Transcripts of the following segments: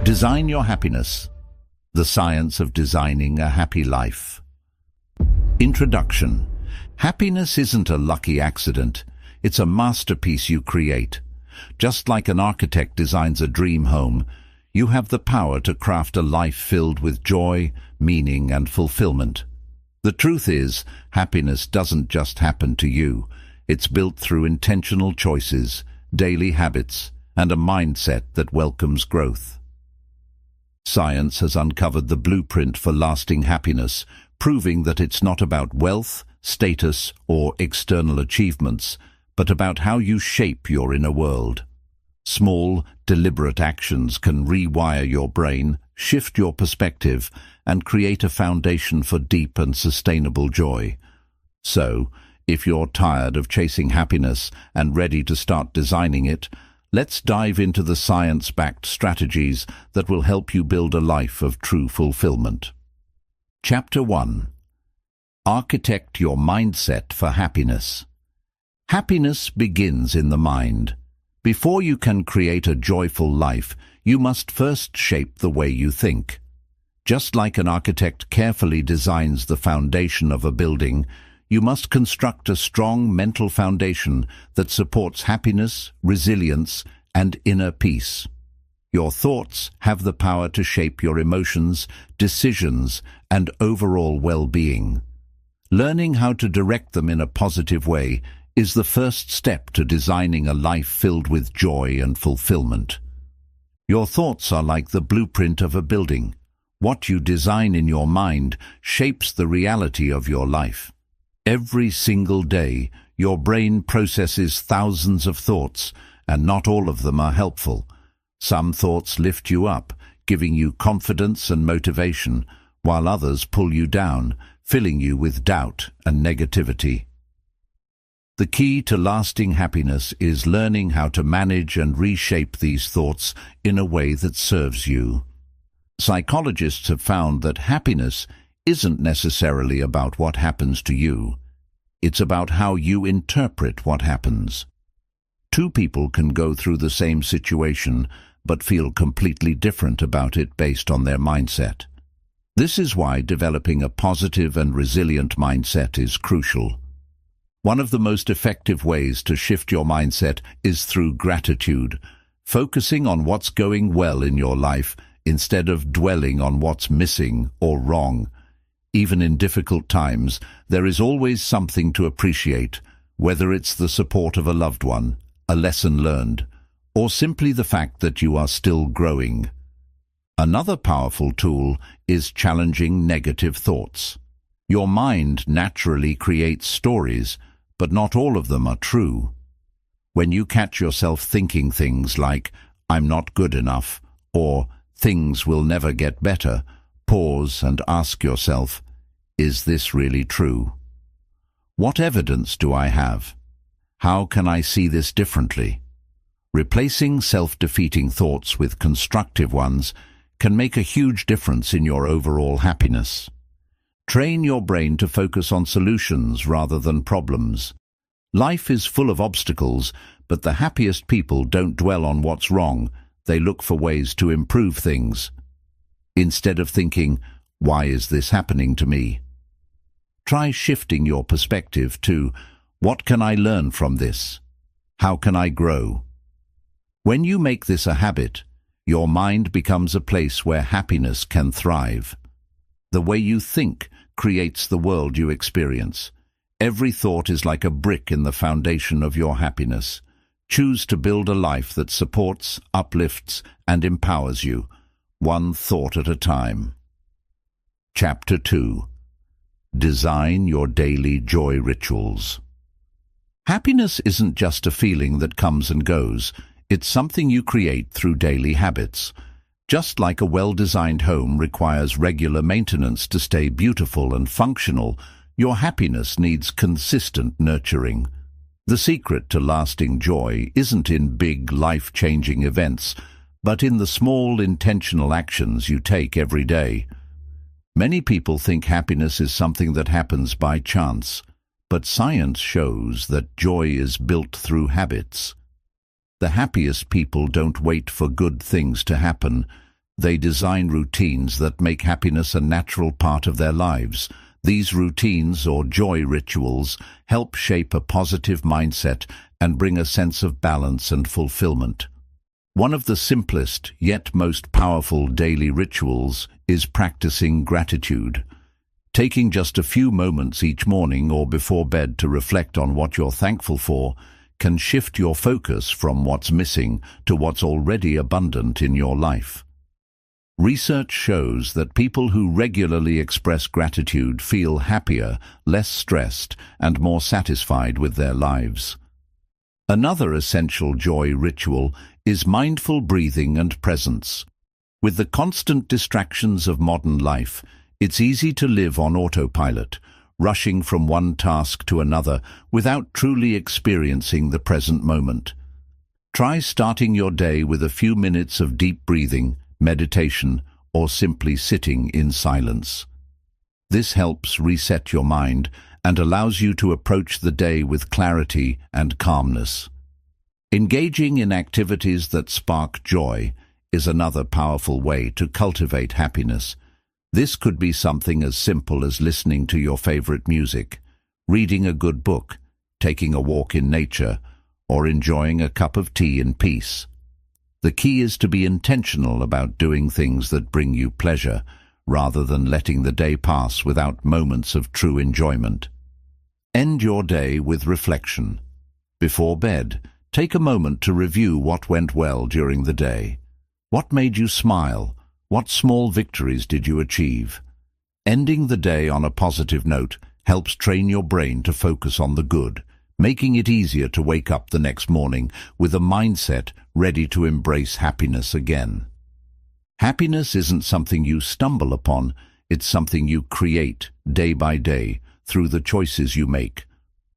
Design your happiness. The science of designing a happy life. Introduction. Happiness isn't a lucky accident. It's a masterpiece you create. Just like an architect designs a dream home, you have the power to craft a life filled with joy, meaning, and fulfillment. The truth is, happiness doesn't just happen to you. It's built through intentional choices, daily habits, and a mindset that welcomes growth. Science has uncovered the blueprint for lasting happiness, proving that it's not about wealth, status, or external achievements, but about how you shape your inner world. Small, deliberate actions can rewire your brain, shift your perspective, and create a foundation for deep and sustainable joy. So, if you're tired of chasing happiness and ready to start designing it, let's dive into the science-backed strategies that will help you build a life of true fulfillment. Chapter 1. Architect your mindset for happiness. Happiness begins in the mind. Before you can create a joyful life, you must first shape the way you think. Just like an architect carefully designs the foundation of a building, you must construct a strong mental foundation that supports happiness, resilience, and inner peace. Your thoughts have the power to shape your emotions, decisions, and overall well-being. Learning how to direct them in a positive way is the first step to designing a life filled with joy and fulfillment. Your thoughts are like the blueprint of a building. What you design in your mind shapes the reality of your life. Every single day, your brain processes thousands of thoughts, and not all of them are helpful. Some thoughts lift you up, giving you confidence and motivation, while others pull you down, filling you with doubt and negativity. The key to lasting happiness is learning how to manage and reshape these thoughts in a way that serves you. Psychologists have found that happiness isn't necessarily about what happens to you. It's about how you interpret what happens. Two people can go through the same situation but feel completely different about it based on their mindset. This is why developing a positive and resilient mindset is crucial. One of the most effective ways to shift your mindset is through gratitude, focusing on what's going well in your life instead of dwelling on what's missing or wrong. Even in difficult times, there is always something to appreciate, whether it's the support of a loved one, a lesson learned, or simply the fact that you are still growing. Another powerful tool is challenging negative thoughts. Your mind naturally creates stories, but not all of them are true. When you catch yourself thinking things like, "I'm not good enough," or "things will never get better," pause and ask yourself, is this really true? What evidence do I have? How can I see this differently? Replacing self-defeating thoughts with constructive ones can make a huge difference in your overall happiness. Train your brain to focus on solutions rather than problems. Life is full of obstacles, but the happiest people don't dwell on what's wrong. They look for ways to improve things. Instead of thinking, "Why is this happening to me?" try shifting your perspective to, "What can I learn from this? How can I grow?" When you make this a habit, your mind becomes a place where happiness can thrive. The way you think creates the world you experience. Every thought is like a brick in the foundation of your happiness. Choose to build a life that supports, uplifts, and empowers you, one thought at a time. Chapter 2. Design your daily joy rituals. Happiness isn't just a feeling that comes and goes. It's something you create through daily habits. Just like a well-designed home requires regular maintenance to stay beautiful and functional, your happiness needs consistent nurturing. The secret to lasting joy isn't in big, life-changing events, but in the small, intentional actions you take every day. Many people think happiness is something that happens by chance, but science shows that joy is built through habits. The happiest people don't wait for good things to happen. They design routines that make happiness a natural part of their lives. These routines, or joy rituals, help shape a positive mindset and bring a sense of balance and fulfillment. One of the simplest, yet most powerful daily rituals is practicing gratitude. Taking just a few moments each morning or before bed to reflect on what you're thankful for can shift your focus from what's missing to what's already abundant in your life. Research shows that people who regularly express gratitude feel happier, less stressed, and more satisfied with their lives. Another essential joy ritual is mindful breathing and presence. With the constant distractions of modern life, it's easy to live on autopilot, rushing from one task to another without truly experiencing the present moment. Try starting your day with a few minutes of deep breathing, meditation, or simply sitting in silence. This helps reset your mind and allows you to approach the day with clarity and calmness. Engaging in activities that spark joy is another powerful way to cultivate happiness. This could be something as simple as listening to your favorite music, reading a good book, taking a walk in nature, or enjoying a cup of tea in peace. The key is to be intentional about doing things that bring you pleasure, rather than letting the day pass without moments of true enjoyment. End your day with reflection. Before bed, take a moment to review what went well during the day. What made you smile? What small victories did you achieve? Ending the day on a positive note helps train your brain to focus on the good, making it easier to wake up the next morning with a mindset ready to embrace happiness again. Happiness isn't something you stumble upon, it's something you create day by day through the choices you make.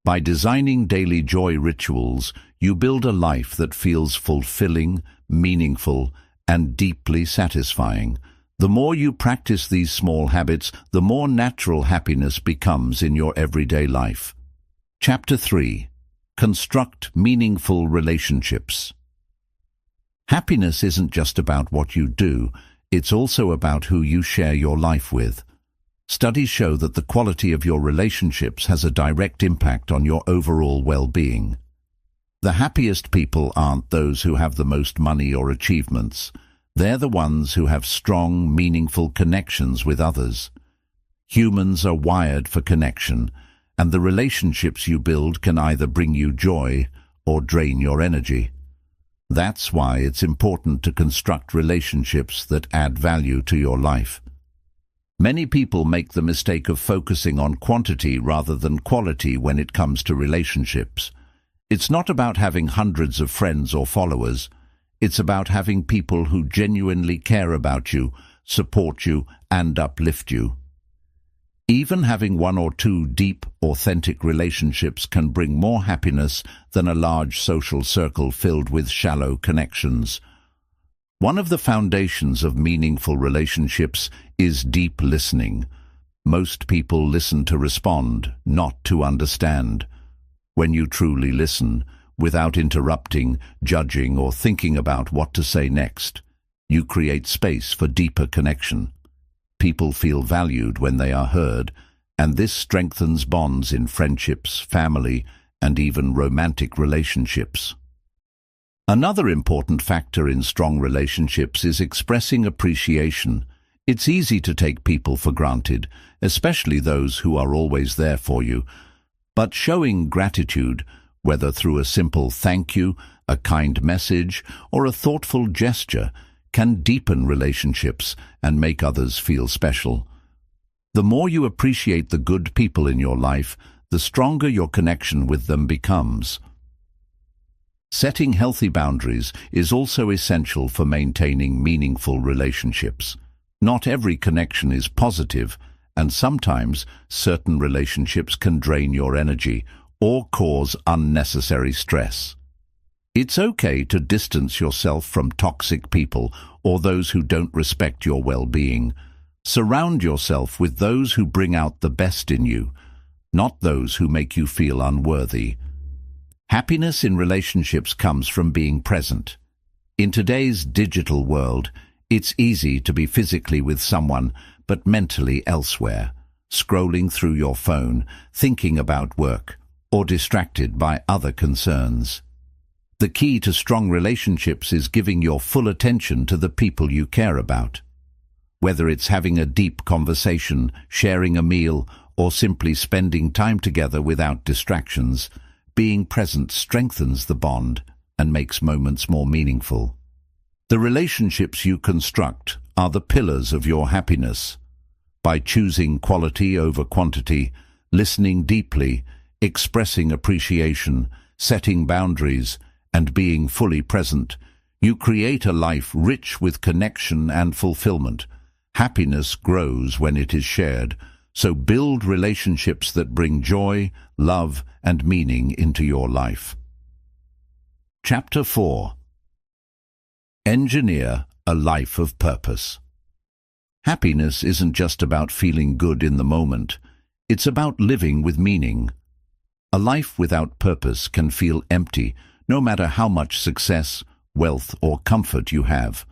By designing daily joy rituals, you build a life that feels fulfilling, meaningful, and deeply satisfying. The more you practice these small habits, the more natural happiness becomes in your everyday life. Chapter 3. Construct meaningful relationships. Happiness isn't just about what you do, it's also about who you share your life with. Studies show that the quality of your relationships has a direct impact on your overall well-being. The happiest people aren't those who have the most money or achievements. They're the ones who have strong, meaningful connections with others. Humans are wired for connection, and the relationships you build can either bring you joy or drain your energy. That's why it's important to construct relationships that add value to your life. Many people make the mistake of focusing on quantity rather than quality when it comes to relationships. It's not about having hundreds of friends or followers. It's about having people who genuinely care about you, support you, and uplift you. Even having one or two deep, authentic relationships can bring more happiness than a large social circle filled with shallow connections. One of the foundations of meaningful relationships is deep listening. Most people listen to respond, not to understand. When you truly listen, without interrupting, judging, or thinking about what to say next, you create space for deeper connection. People feel valued when they are heard, and this strengthens bonds in friendships, family, and even romantic relationships. Another important factor in strong relationships is expressing appreciation. It's easy to take people for granted, especially those who are always there for you. But showing gratitude, whether through a simple thank you, a kind message, or a thoughtful gesture, can deepen relationships and make others feel special. The more you appreciate the good people in your life, the stronger your connection with them becomes. Setting healthy boundaries is also essential for maintaining meaningful relationships. Not every connection is positive, and sometimes certain relationships can drain your energy or cause unnecessary stress. It's okay to distance yourself from toxic people or those who don't respect your well-being. Surround yourself with those who bring out the best in you, not those who make you feel unworthy. Happiness in relationships comes from being present. In today's digital world, It's easy to be physically with someone, but mentally elsewhere, scrolling through your phone, thinking about work, or distracted by other concerns. The key to strong relationships is giving your full attention to the people you care about. Whether it's having a deep conversation, sharing a meal, or simply spending time together without distractions, being present strengthens the bond and makes moments more meaningful. The relationships you construct are the pillars of your happiness. By choosing quality over quantity, listening deeply, expressing appreciation, setting boundaries, and being fully present, you create a life rich with connection and fulfillment. Happiness grows when it is shared, so build relationships that bring joy, love, and meaning into your life. Chapter 4. Engineer a life of purpose. Happiness isn't just about feeling good in the moment. It's about living with meaning. A life without purpose can feel empty, no matter how much success, wealth, or comfort you have.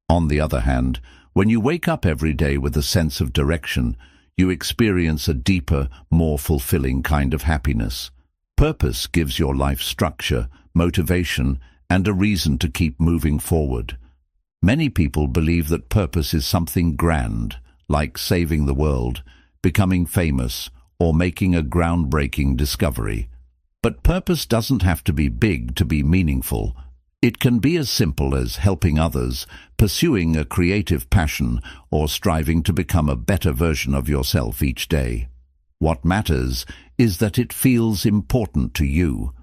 On the other hand, when you wake up every day with a sense of direction, you experience a deeper, more fulfilling kind of happiness. Purpose gives your life structure, motivation, and a reason to keep moving forward. Many people believe that purpose is something grand, like saving the world, becoming famous, or making a groundbreaking discovery. But purpose doesn't have to be big to be meaningful. It can be as simple as helping others, pursuing a creative passion, or striving to become a better version of yourself each day. What matters is that it feels important to you.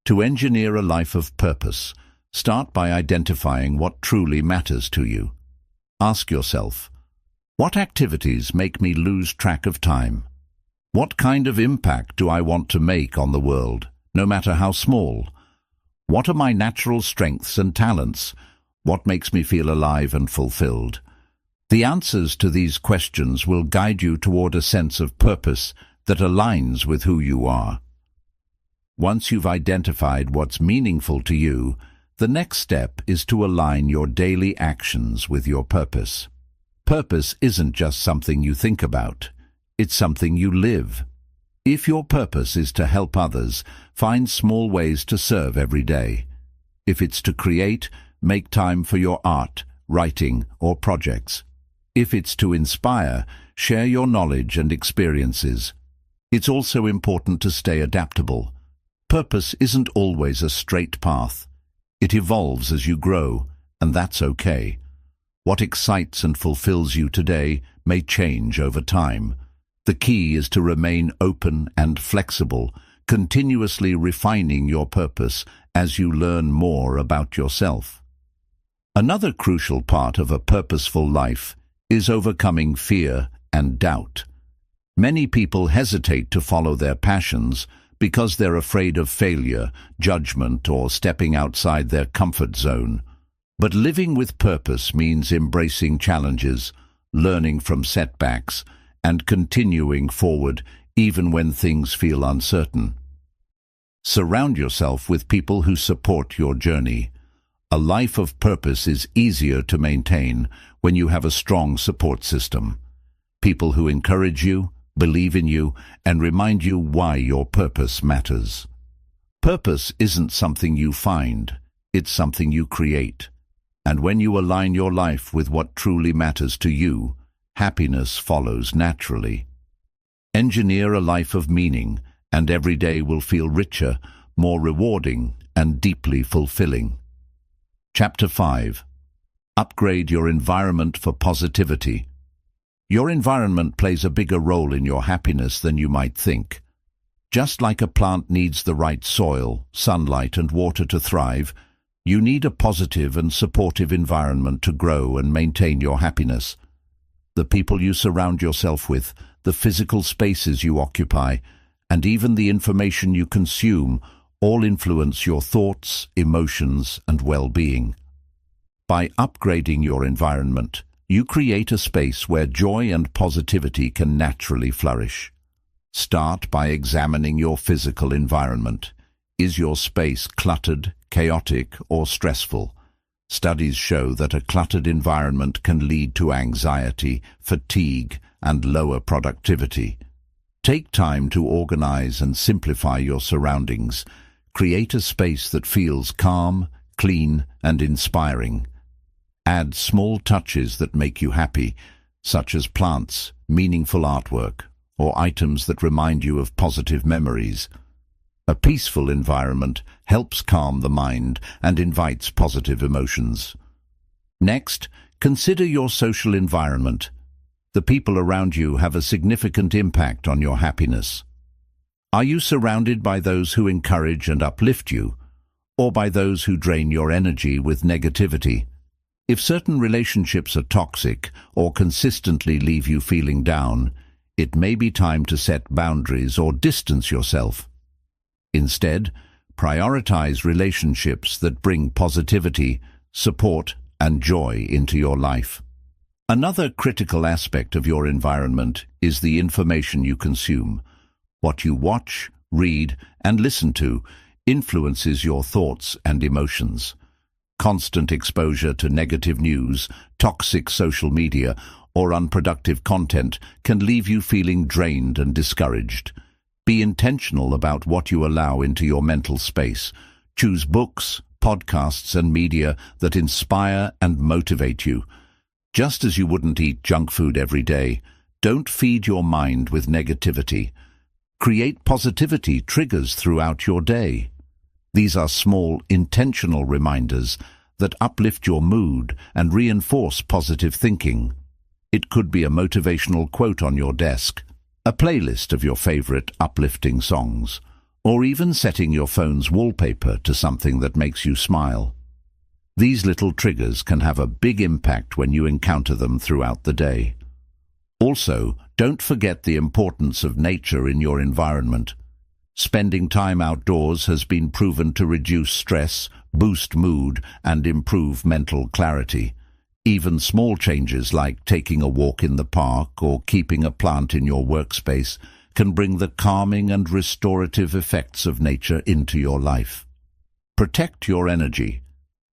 To engineer a life of purpose, start by identifying what truly matters to you. Ask yourself, what activities make me lose track of time? What kind of impact do I want to make on the world, no matter how small? What are my natural strengths and talents? What makes me feel alive and fulfilled? The answers to these questions will guide you toward a sense of purpose that aligns with who you are. Once you've identified what's meaningful to you, the next step is to align your daily actions with your purpose. Purpose isn't just something you think about. It's something you live. If your purpose is to help others, find small ways to serve every day. If it's to create, make time for your art, writing, or projects. If it's to inspire, share your knowledge and experiences. It's also important to stay adaptable. Purpose isn't always a straight path. It evolves as you grow, and that's okay. What excites and fulfills you today may change over time. The key is to remain open and flexible, continuously refining your purpose as you learn more about yourself. Another crucial part of a purposeful life is overcoming fear and doubt. Many people hesitate to follow their passions because they're afraid of failure, judgment, or stepping outside their comfort zone. But living with purpose means embracing challenges, learning from setbacks, and continuing forward even when things feel uncertain. Surround yourself with people who support your journey. A life of purpose is easier to maintain when you have a strong support system. People who encourage you, believe in you, and remind you why your purpose matters. Purpose isn't something you find, it's something you create. And when you align your life with what truly matters to you, happiness follows naturally. Engineer a life of meaning, and every day will feel richer, more rewarding, and deeply fulfilling. Chapter 5. Upgrade your environment for positivity. Your environment plays a bigger role in your happiness than you might think. Just like a plant needs the right soil, sunlight, and water to thrive, you need a positive and supportive environment to grow and maintain your happiness. The people you surround yourself with, the physical spaces you occupy, and even the information you consume all influence your thoughts, emotions, and well-being. By upgrading your environment, you create a space where joy and positivity can naturally flourish. Start by examining your physical environment. Is your space cluttered, chaotic, or stressful? Studies show that a cluttered environment can lead to anxiety, fatigue, and lower productivity. Take time to organize and simplify your surroundings. Create a space that feels calm, clean, and inspiring. Add small touches that make you happy, such as plants, meaningful artwork, or items that remind you of positive memories. A peaceful environment helps calm the mind and invites positive emotions. Next, consider your social environment. The people around you have a significant impact on your happiness. Are you surrounded by those who encourage and uplift you, or by those who drain your energy with negativity? If certain relationships are toxic or consistently leave you feeling down, it may be time to set boundaries or distance yourself. Instead, prioritize relationships that bring positivity, support, and joy into your life. Another critical aspect of your environment is the information you consume. What you watch, read, and listen to influences your thoughts and emotions. Constant exposure to negative news, toxic social media, or unproductive content can leave you feeling drained and discouraged. Be intentional about what you allow into your mental space. Choose books, podcasts, and media that inspire and motivate you. Just as you wouldn't eat junk food every day, don't feed your mind with negativity. Create positivity triggers throughout your day. These are small, intentional reminders that uplift your mood and reinforce positive thinking. It could be a motivational quote on your desk, a playlist of your favorite uplifting songs, or even setting your phone's wallpaper to something that makes you smile. These little triggers can have a big impact when you encounter them throughout the day. Also, don't forget the importance of nature in your environment. Spending time outdoors has been proven to reduce stress, boost mood, and improve mental clarity. Even small changes like taking a walk in the park or keeping a plant in your workspace can bring the calming and restorative effects of nature into your life. Protect your energy.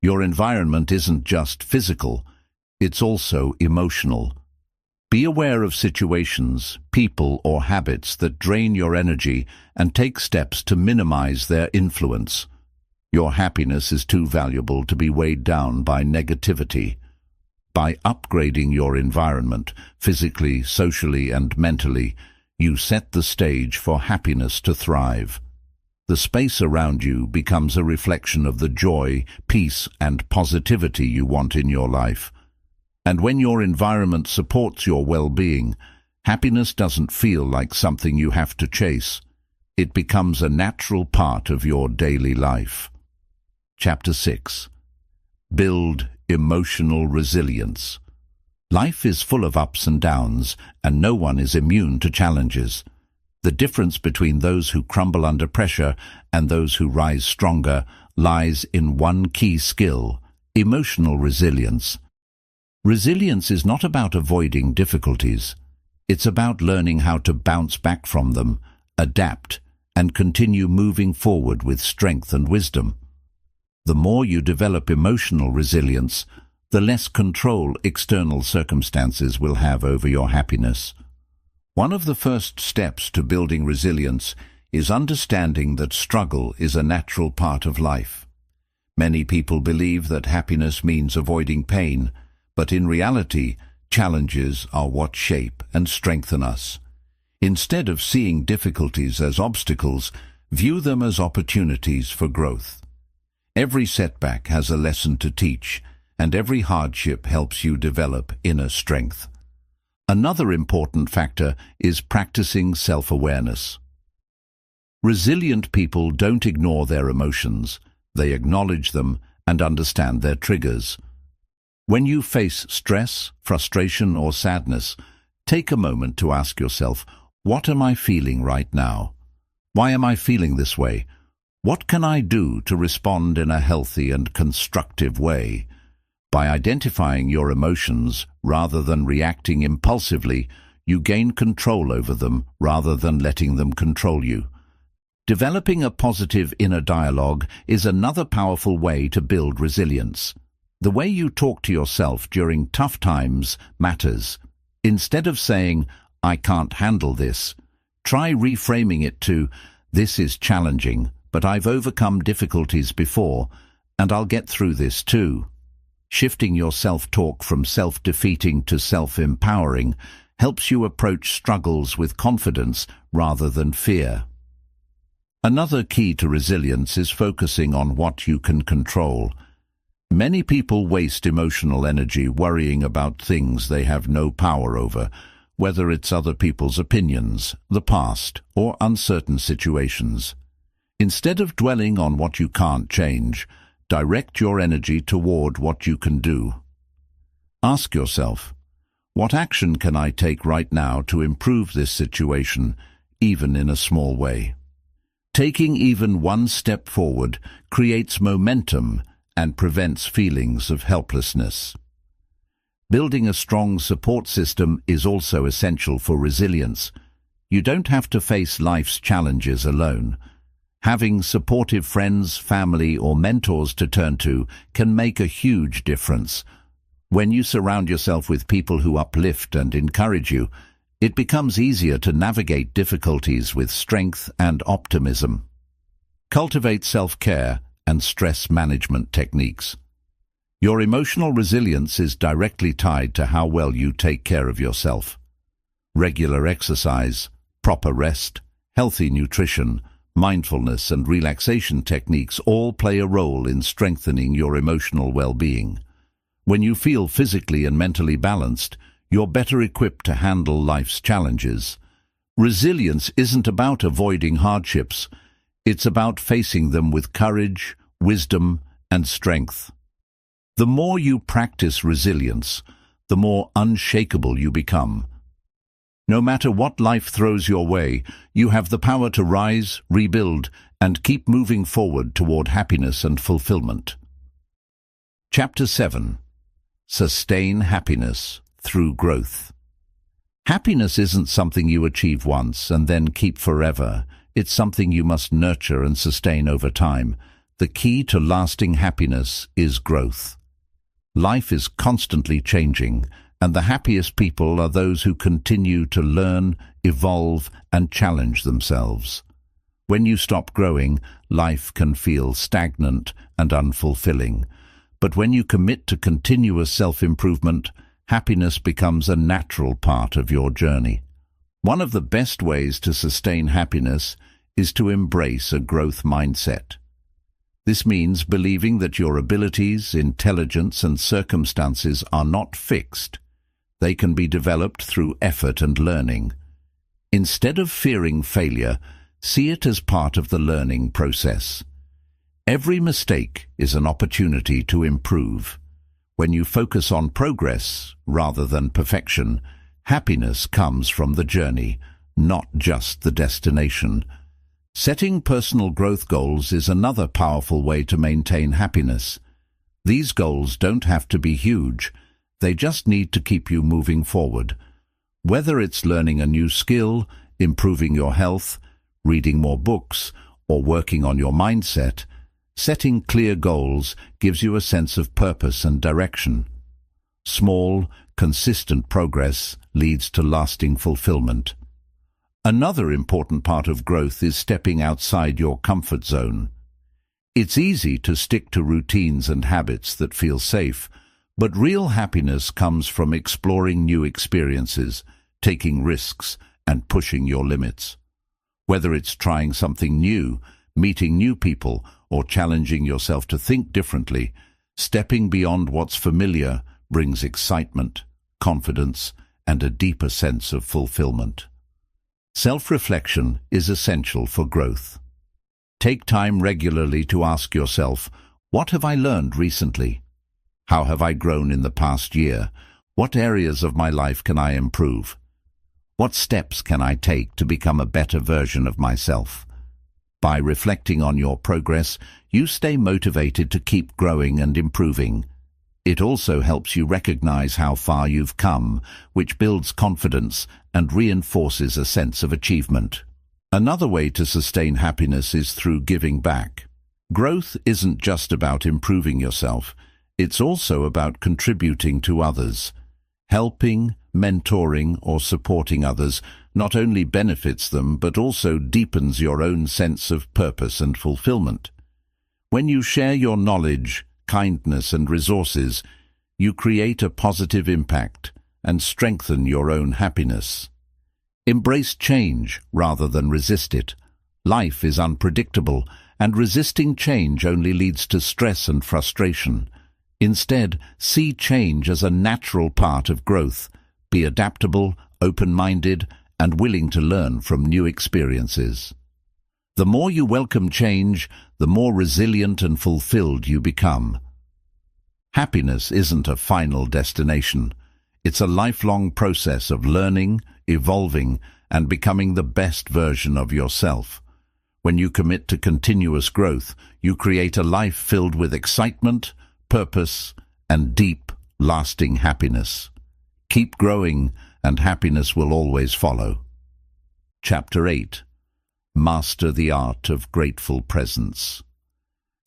Your environment isn't just physical, it's also emotional. Be aware of situations, people, or habits that drain your energy and take steps to minimize their influence. Your happiness is too valuable to be weighed down by negativity. By upgrading your environment, physically, socially, and mentally, you set the stage for happiness to thrive. The space around you becomes a reflection of the joy, peace, and positivity you want in your life. And when your environment supports your well-being, happiness doesn't feel like something you have to chase. It becomes a natural part of your daily life. Chapter 6. Build emotional resilience. Life is full of ups and downs, and no one is immune to challenges. The difference between those who crumble under pressure and those who rise stronger lies in one key skill: emotional resilience. Resilience is not about avoiding difficulties. It's about learning how to bounce back from them, adapt, and continue moving forward with strength and wisdom. The more you develop emotional resilience, the less control external circumstances will have over your happiness. One of the first steps to building resilience is understanding that struggle is a natural part of life. Many people believe that happiness means avoiding pain, but in reality, challenges are what shape and strengthen us. Instead of seeing difficulties as obstacles, view them as opportunities for growth. Every setback has a lesson to teach, and every hardship helps you develop inner strength. Another important factor is practicing self-awareness. Resilient people don't ignore their emotions. They acknowledge them and understand their triggers. When you face stress, frustration, or sadness, take a moment to ask yourself, what am I feeling right now? Why am I feeling this way? What can I do to respond in a healthy and constructive way? By identifying your emotions rather than reacting impulsively, you gain control over them rather than letting them control you. Developing a positive inner dialogue is another powerful way to build resilience. The way you talk to yourself during tough times matters. Instead of saying, "I can't handle this," try reframing it to, "This is challenging, but I've overcome difficulties before, and I'll get through this too." Shifting your self-talk from self-defeating to self-empowering helps you approach struggles with confidence rather than fear. Another key to resilience is focusing on what you can control. Many people waste emotional energy worrying about things they have no power over, whether it's other people's opinions, the past, or uncertain situations. Instead of dwelling on what you can't change, direct your energy toward what you can do. Ask yourself, what action can I take right now to improve this situation, even in a small way? Taking even one step forward creates momentum and prevents feelings of helplessness. Building a strong support system is also essential for resilience. You don't have to face life's challenges alone. Having supportive friends, family, or mentors to turn to can make a huge difference. When you surround yourself with people who uplift and encourage you, it becomes easier to navigate difficulties with strength and optimism. Cultivate self-care and stress management techniques. Your emotional resilience is directly tied to how well you take care of yourself. Regular exercise, proper rest, healthy nutrition, mindfulness and relaxation techniques all play a role in strengthening your emotional well-being. When you feel physically and mentally balanced, you're better equipped to handle life's challenges. Resilience isn't about avoiding hardships. It's about facing them with courage, wisdom, and strength. The more you practice resilience, the more unshakable you become. No matter what life throws your way, you have the power to rise, rebuild, and keep moving forward toward happiness and fulfillment. Chapter 7. Sustain happiness through growth. Happiness isn't something you achieve once and then keep forever. It's something you must nurture and sustain over time. The key to lasting happiness is growth. Life is constantly changing, and the happiest people are those who continue to learn, evolve, and challenge themselves. When you stop growing, life can feel stagnant and unfulfilling. But when you commit to continuous self-improvement, happiness becomes a natural part of your journey. One of the best ways to sustain happiness is to embrace a growth mindset. This means believing that your abilities, intelligence, and circumstances are not fixed. They can be developed through effort and learning. Instead of fearing failure, see it as part of the learning process. Every mistake is an opportunity to improve. When you focus on progress rather than perfection, happiness comes from the journey, not just the destination. Setting personal growth goals is another powerful way to maintain happiness. These goals don't have to be huge. They just need to keep you moving forward. Whether it's learning a new skill, improving your health, reading more books, or working on your mindset, setting clear goals gives you a sense of purpose and direction. Small, consistent progress leads to lasting fulfillment. Another important part of growth is stepping outside your comfort zone. It's easy to stick to routines and habits that feel safe, but real happiness comes from exploring new experiences, taking risks, and pushing your limits. Whether it's trying something new, meeting new people, or challenging yourself to think differently, stepping beyond what's familiar brings excitement, confidence, and a deeper sense of fulfillment. Self-reflection is essential for growth. Take time regularly to ask yourself, what have I learned recently? How have I grown in the past year? What areas of my life can I improve? What steps can I take to become a better version of myself? By reflecting on your progress, you stay motivated to keep growing and improving. It also helps you recognize how far you've come, which builds confidence and reinforces a sense of achievement. Another way to sustain happiness is through giving back. Growth isn't just about improving yourself. It's also about contributing to others. Helping, mentoring, or supporting others not only benefits them but also deepens your own sense of purpose and fulfillment. When you share your knowledge, kindness, and resources, you create a positive impact and strengthen your own happiness. Embrace change rather than resist it. Life is unpredictable, and resisting change only leads to stress and frustration. Instead, see change as a natural part of growth. Be adaptable, open-minded, and willing to learn from new experiences. The more you welcome change, the more resilient and fulfilled you become. Happiness isn't a final destination. It's a lifelong process of learning, evolving, and becoming the best version of yourself. When you commit to continuous growth, you create a life filled with excitement, purpose, and deep, lasting happiness. Keep growing, and happiness will always follow. Chapter 8. Master the Art of Grateful Presence.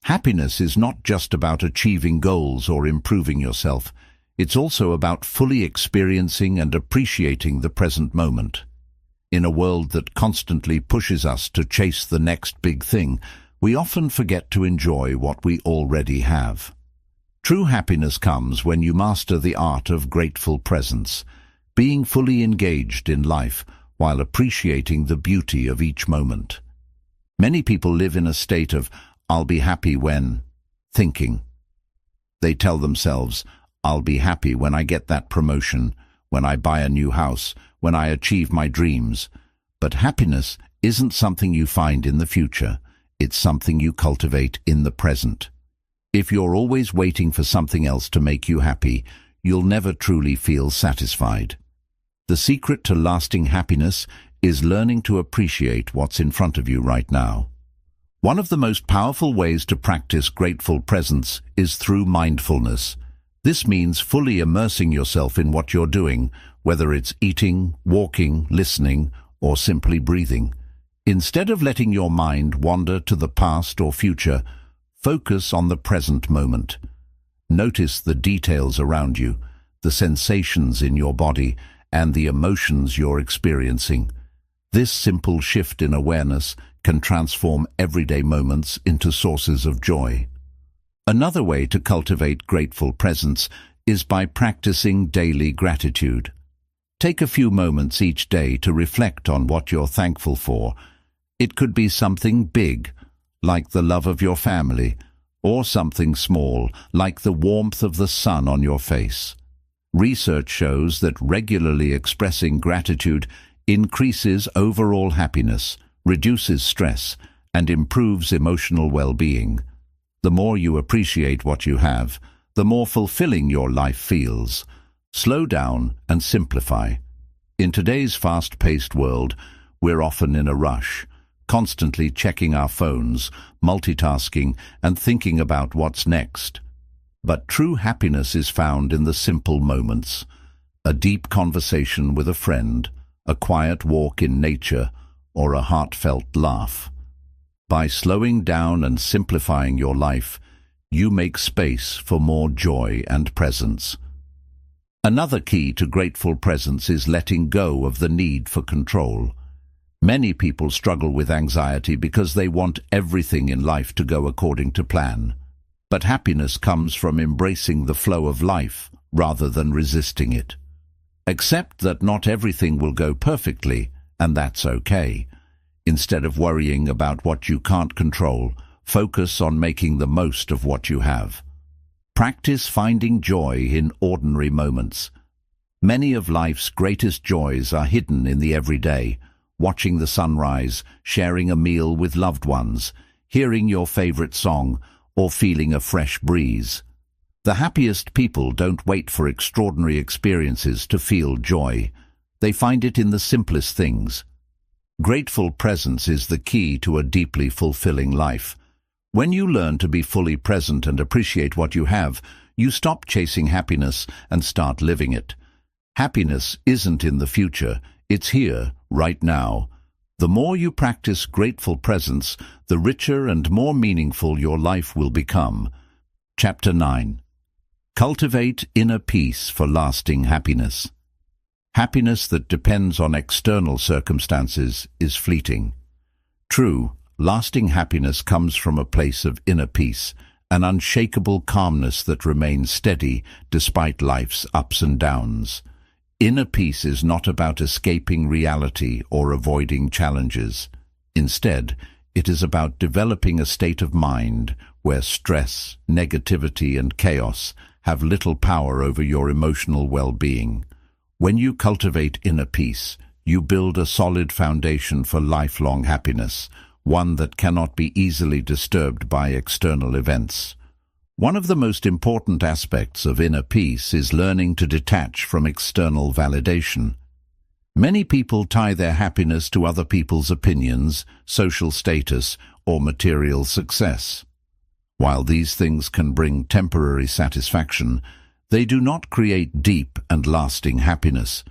Happiness is not just about achieving goals or improving yourself. It's also about fully experiencing and appreciating the present moment. In a world that constantly pushes us to chase the next big thing, we often forget to enjoy what we already have. True happiness comes when you master the art of grateful presence, being fully engaged in life while appreciating the beauty of each moment. Many people live in a state of, "I'll be happy when," thinking. They tell themselves, "I'll be happy when I get that promotion, when I buy a new house, when I achieve my dreams." But happiness isn't something you find in the future. It's something you cultivate in the present. If you're always waiting for something else to make you happy, you'll never truly feel satisfied. The secret to lasting happiness is learning to appreciate what's in front of you right now. One of the most powerful ways to practice grateful presence is through mindfulness. This means fully immersing yourself in what you're doing, whether it's eating, walking, listening, or simply breathing. Instead of letting your mind wander to the past or future, focus on the present moment. Notice the details around you, the sensations in your body, and the emotions you're experiencing. This simple shift in awareness can transform everyday moments into sources of joy. Another way to cultivate grateful presence is by practicing daily gratitude. Take a few moments each day to reflect on what you're thankful for. It could be something big, like the love of your family, or something small, like the warmth of the sun on your face. Research shows that regularly expressing gratitude increases overall happiness, reduces stress, and improves emotional well-being. The more you appreciate what you have, the more fulfilling your life feels. Slow down and simplify. In today's fast-paced world, we're often in a rush, constantly checking our phones, multitasking, and thinking about what's next. But true happiness is found in the simple moments: a deep conversation with a friend, a quiet walk in nature, or a heartfelt laugh. By slowing down and simplifying your life, you make space for more joy and presence. Another key to grateful presence is letting go of the need for control. Many people struggle with anxiety because they want everything in life to go according to plan. But happiness comes from embracing the flow of life rather than resisting it. Accept that not everything will go perfectly, and that's okay. Instead of worrying about what you can't control, focus on making the most of what you have. Practice finding joy in ordinary moments. Many of life's greatest joys are hidden in the everyday: watching the sunrise, sharing a meal with loved ones, hearing your favorite song, or feeling a fresh breeze. The happiest people don't wait for extraordinary experiences to feel joy. They find it in the simplest things. Grateful presence is the key to a deeply fulfilling life. When you learn to be fully present and appreciate what you have, you stop chasing happiness and start living it. Happiness isn't in the future, it's here, right now. The more you practice grateful presence, the richer and more meaningful your life will become. Chapter 9. Cultivate inner peace for lasting happiness. Happiness that depends on external circumstances is fleeting. True, lasting happiness comes from a place of inner peace, an unshakable calmness that remains steady despite life's ups and downs. Inner peace is not about escaping reality or avoiding challenges. Instead, it is about developing a state of mind where stress, negativity, and chaos have little power over your emotional well-being. When you cultivate inner peace, you build a solid foundation for lifelong happiness, one that cannot be easily disturbed by external events. One of the most important aspects of inner peace is learning to detach from external validation. Many people tie their happiness to other people's opinions, social status, or material success. While these things can bring temporary satisfaction, they do not create deep and lasting happiness.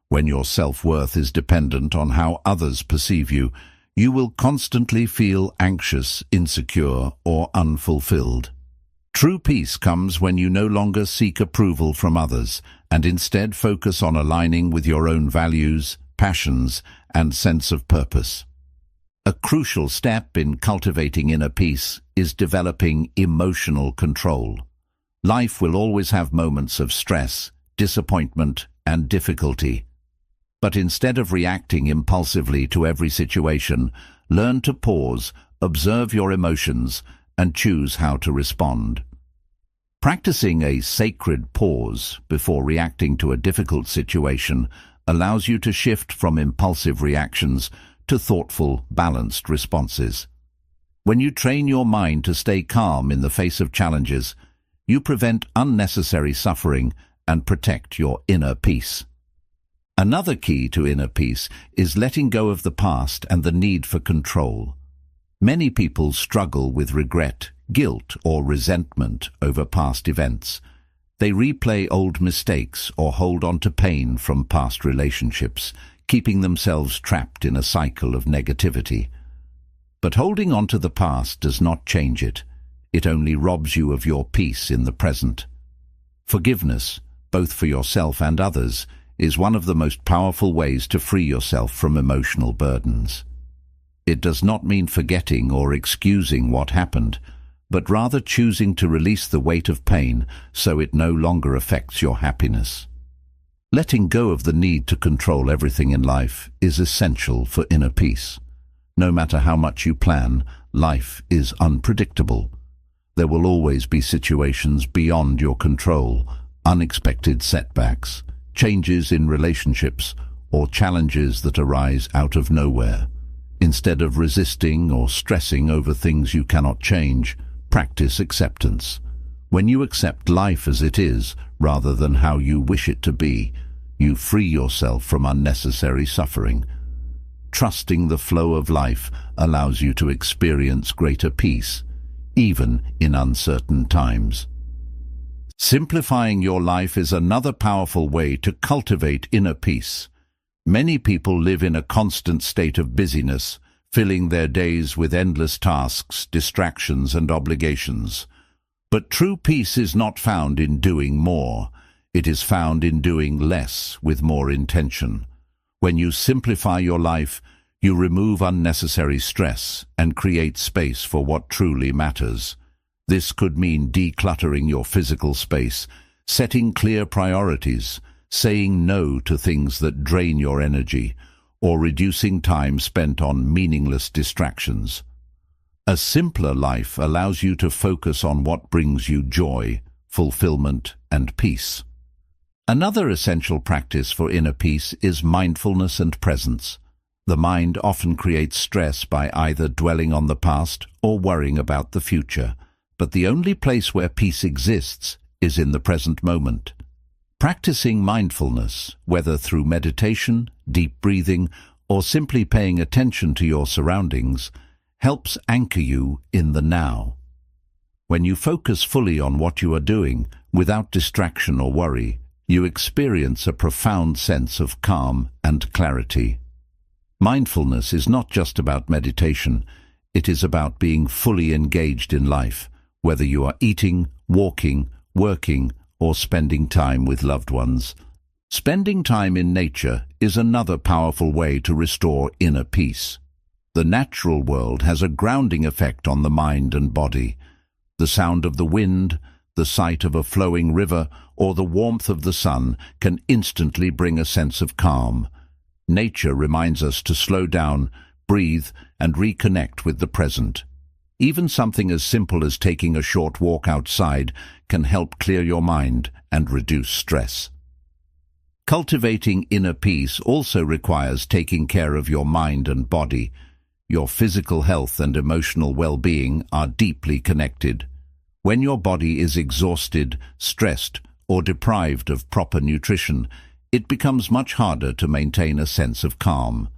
When your self-worth is dependent on how others perceive you, you will constantly feel anxious, insecure, or unfulfilled. True peace comes when you no longer seek approval from others and instead focus on aligning with your own values, passions, and sense of purpose. A crucial step in cultivating inner peace is developing emotional control. Life will always have moments of stress, disappointment, and difficulty. But instead of reacting impulsively to every situation, learn to pause, observe your emotions, and choose how to respond. Practicing a sacred pause before reacting to a difficult situation allows you to shift from impulsive reactions to thoughtful, balanced responses. When you train your mind to stay calm in the face of challenges, you prevent unnecessary suffering and protect your inner peace. Another key to inner peace is letting go of the past and the need for control. Many people struggle with regret, guilt, or resentment over past events. They replay old mistakes or hold on to pain from past relationships, keeping themselves trapped in a cycle of negativity. But holding on to the past does not change it. It only robs you of your peace in the present. Forgiveness, both for yourself and others, is one of the most powerful ways to free yourself from emotional burdens. It does not mean forgetting or excusing what happened, but rather choosing to release the weight of pain so it no longer affects your happiness. Letting go of the need to control everything in life is essential for inner peace. No matter how much you plan, life is unpredictable. There will always be situations beyond your control, unexpected setbacks, changes in relationships, or challenges that arise out of nowhere. Instead of resisting or stressing over things you cannot change, practice acceptance. When you accept life as it is, rather than how you wish it to be, you free yourself from unnecessary suffering. Trusting the flow of life allows you to experience greater peace, even in uncertain times. Simplifying your life is another powerful way to cultivate inner peace. Many people live in a constant state of busyness, filling their days with endless tasks, distractions, and obligations. But true peace is not found in doing more. It is found in doing less with more intention. When you simplify your life, you remove unnecessary stress and create space for what truly matters. This could mean decluttering your physical space, setting clear priorities, saying no to things that drain your energy, or reducing time spent on meaningless distractions. A simpler life allows you to focus on what brings you joy, fulfillment, and peace. Another essential practice for inner peace is mindfulness and presence. The mind often creates stress by either dwelling on the past or worrying about the future, but the only place where peace exists is in the present moment. Practicing mindfulness, whether through meditation, deep breathing, or simply paying attention to your surroundings, helps anchor you in the now. When you focus fully on what you are doing, without distraction or worry, you experience a profound sense of calm and clarity. Mindfulness is not just about meditation, it is about being fully engaged in life, whether you are eating, walking, working, or spending time with loved ones. Spending time in nature is another powerful way to restore inner peace. The natural world has a grounding effect on the mind and body. The sound of the wind, the sight of a flowing river, or the warmth of the sun can instantly bring a sense of calm. Nature reminds us to slow down, breathe, and reconnect with the present. Even something as simple as taking a short walk outside can help clear your mind and reduce stress. Cultivating inner peace also requires taking care of your mind and body. Your physical health and emotional well-being are deeply connected. When your body is exhausted, stressed, or deprived of proper nutrition, it becomes much harder to maintain a sense of calm.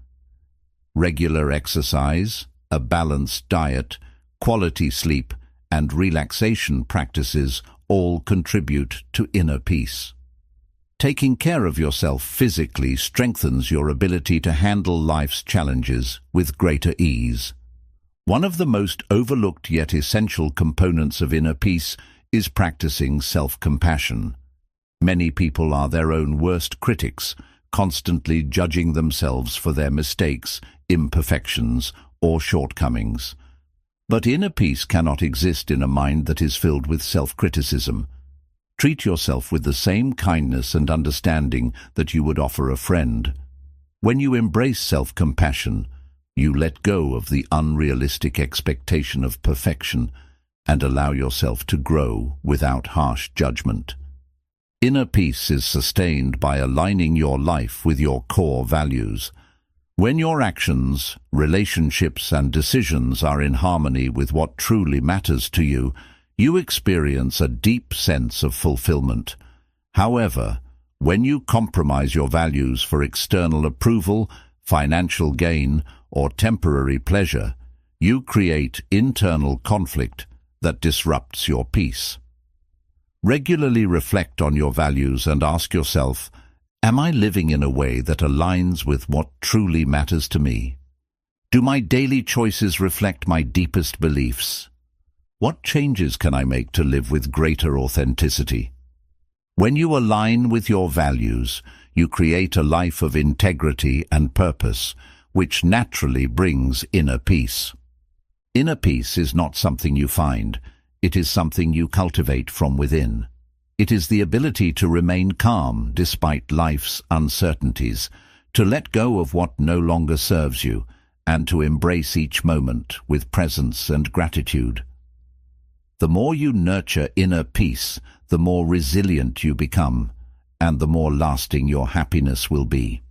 Regular exercise, a balanced diet, quality sleep, and relaxation practices all contribute to inner peace. Taking care of yourself physically strengthens your ability to handle life's challenges with greater ease. One of the most overlooked yet essential components of inner peace is practicing self-compassion. Many people are their own worst critics, constantly judging themselves for their mistakes, imperfections, or shortcomings. But inner peace cannot exist in a mind that is filled with self-criticism. Treat yourself with the same kindness and understanding that you would offer a friend. When you embrace self-compassion, you let go of the unrealistic expectation of perfection and allow yourself to grow without harsh judgment. Inner peace is sustained by aligning your life with your core values. When your actions, relationships, and decisions are in harmony with what truly matters to you, you experience a deep sense of fulfillment. However, when you compromise your values for external approval, financial gain, or temporary pleasure, you create internal conflict that disrupts your peace. Regularly reflect on your values and ask yourself, am I living in a way that aligns with what truly matters to me? Do my daily choices reflect my deepest beliefs? What changes can I make to live with greater authenticity? When you align with your values, you create a life of integrity and purpose, which naturally brings inner peace. Inner peace is not something you find, it is something you cultivate from within. It is the ability to remain calm despite life's uncertainties, to let go of what no longer serves you, and to embrace each moment with presence and gratitude. The more you nurture inner peace, the more resilient you become, and the more lasting your happiness will be.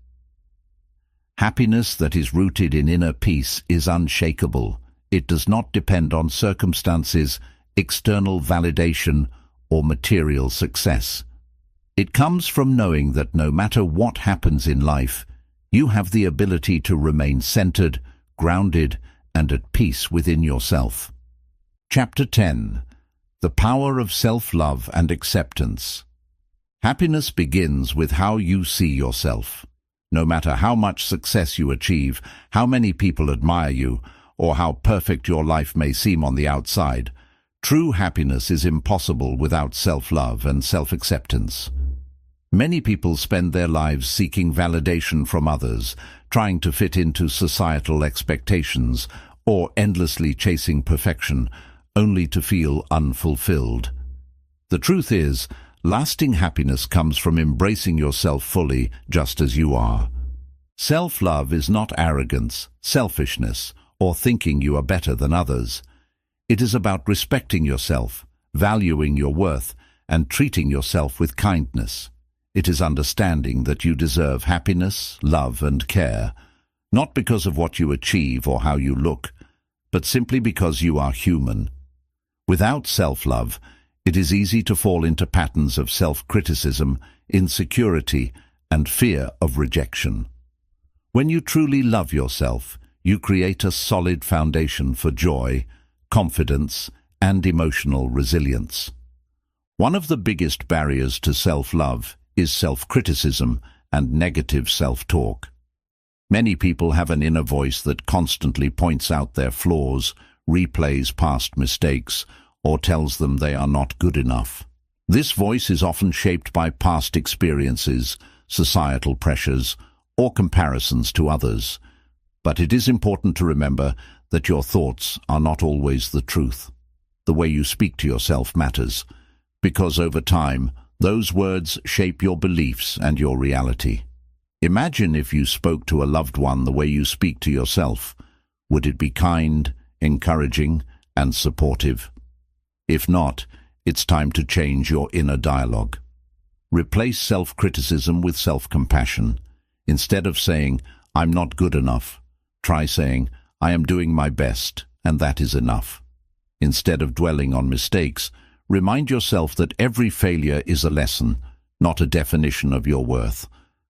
Happiness that is rooted in inner peace is unshakable. It does not depend on circumstances, external validation, or material success. It comes from knowing that no matter what happens in life, you have the ability to remain centered, grounded, and at peace within yourself. Chapter 10. The Power of Self-Love and Acceptance. Happiness begins with how you see yourself. No matter how much success you achieve, how many people admire you, or how perfect your life may seem on the outside, true happiness is impossible without self-love and self-acceptance. Many people spend their lives seeking validation from others, trying to fit into societal expectations, or endlessly chasing perfection, only to feel unfulfilled. The truth is, lasting happiness comes from embracing yourself fully just as you are. Self-love is not arrogance, selfishness, or thinking you are better than others. It is about respecting yourself, valuing your worth, and treating yourself with kindness. It is understanding that you deserve happiness, love, and care, not because of what you achieve or how you look, but simply because you are human. Without self-love, it is easy to fall into patterns of self-criticism, insecurity, and fear of rejection. When you truly love yourself, you create a solid foundation for joy, confidence, and emotional resilience. One of the biggest barriers to self-love is self-criticism and negative self-talk. Many people have an inner voice that constantly points out their flaws, replays past mistakes, or tells them they are not good enough. This voice is often shaped by past experiences, societal pressures, or comparisons to others. But it is important to remember that your thoughts are not always the truth. The way you speak to yourself matters, because over time, those words shape your beliefs and your reality. Imagine if you spoke to a loved one the way you speak to yourself. Would it be kind, encouraging, and supportive? If not, it's time to change your inner dialogue. Replace self-criticism with self-compassion. Instead of saying, "I'm not good enough," try saying, "I am doing my best, and that is enough." Instead of dwelling on mistakes, remind yourself that every failure is a lesson, not a definition of your worth.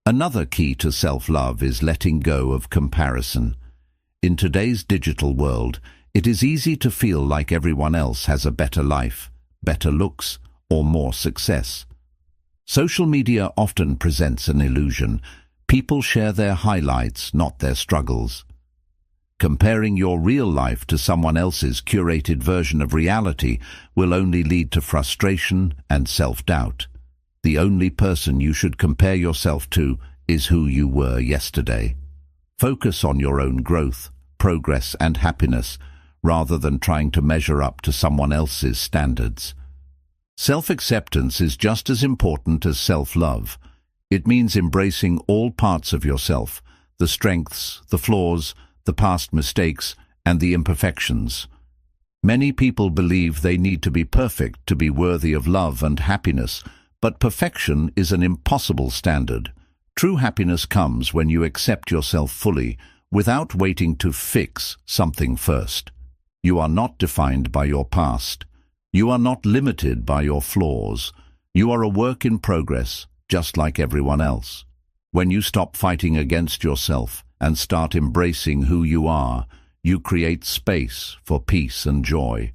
Another key to self-love is letting go of comparison. In today's digital world, it is easy to feel like everyone else has a better life, better looks, or more success. Social media often presents an illusion. People share their highlights, not their struggles. Comparing your real life to someone else's curated version of reality will only lead to frustration and self-doubt. The only person you should compare yourself to is who you were yesterday. Focus on your own growth, progress, and happiness, rather than trying to measure up to someone else's standards. Self-acceptance is just as important as self-love. It means embracing all parts of yourself, the strengths, the flaws, the past mistakes, and the imperfections. Many people believe they need to be perfect to be worthy of love and happiness, but perfection is an impossible standard. True happiness comes when you accept yourself fully, without waiting to fix something first. You are not defined by your past. You are not limited by your flaws. You are a work in progress, just like everyone else. When you stop fighting against yourself and start embracing who you are, you create space for peace and joy.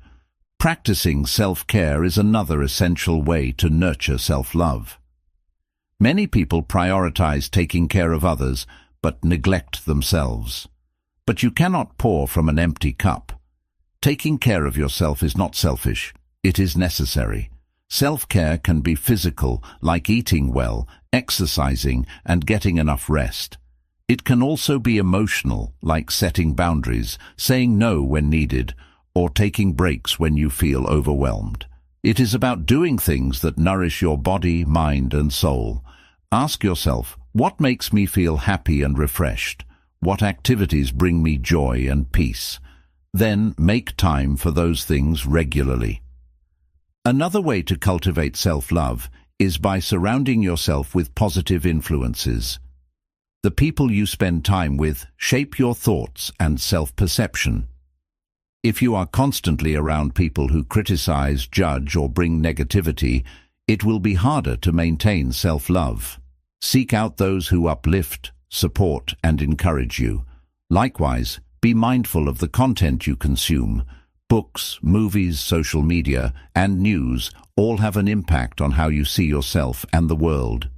Practicing self-care is another essential way to nurture self-love. Many people prioritize taking care of others, but neglect themselves. But you cannot pour from an empty cup. Taking care of yourself is not selfish, it is necessary. Self-care can be physical, like eating well, exercising, and getting enough rest. It can also be emotional, like setting boundaries, saying no when needed, or taking breaks when you feel overwhelmed. It is about doing things that nourish your body, mind, and soul. Ask yourself, what makes me feel happy and refreshed? What activities bring me joy and peace? Then make time for those things regularly. Another way to cultivate self-love is by surrounding yourself with positive influences. The people you spend time with shape your thoughts and self-perception. If you are constantly around people who criticize, judge, or bring negativity, it will be harder to maintain self-love. Seek out those who uplift, support, and encourage you. Likewise, be mindful of the content you consume. Books, movies, social media, and news all have an impact on how you see yourself and the world.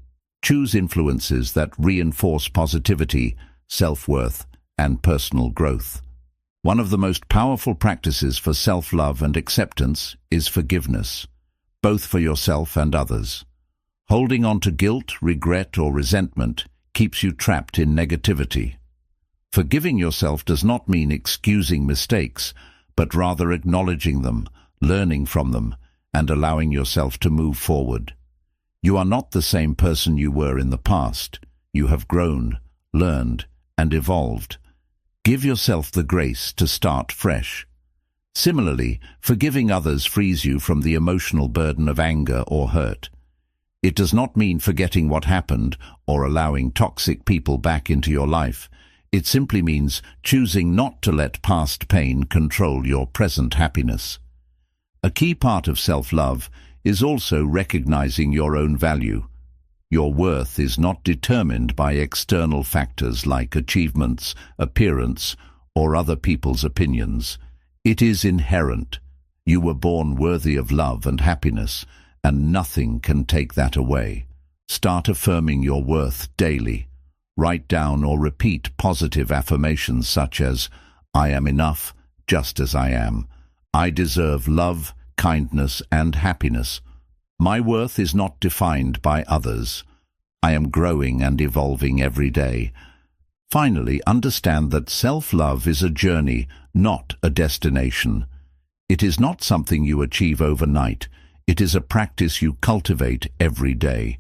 Choose influences that reinforce positivity, self-worth, and personal growth. One of the most powerful practices for self-love and acceptance is forgiveness, both for yourself and others. Holding on to guilt, regret, or resentment keeps you trapped in negativity. Forgiving yourself does not mean excusing mistakes, but rather acknowledging them, learning from them, and allowing yourself to move forward. You are not the same person you were in the past. You have grown, learned, and evolved. Give yourself the grace to start fresh. Similarly, forgiving others frees you from the emotional burden of anger or hurt. It does not mean forgetting what happened or allowing toxic people back into your life. It simply means choosing not to let past pain control your present happiness. A key part of self-love is also recognizing your own value. Your worth is not determined by external factors like achievements, appearance, or other people's opinions. It is inherent. You were born worthy of love and happiness, and nothing can take that away. Start affirming your worth daily. Write down or repeat positive affirmations such as, "I am enough just as I am. I deserve love, kindness, and happiness." My worth is not defined by others. I am growing and evolving every day. Finally, understand that self-love is a journey, not a destination. It is not something you achieve overnight. It is a practice you cultivate every day.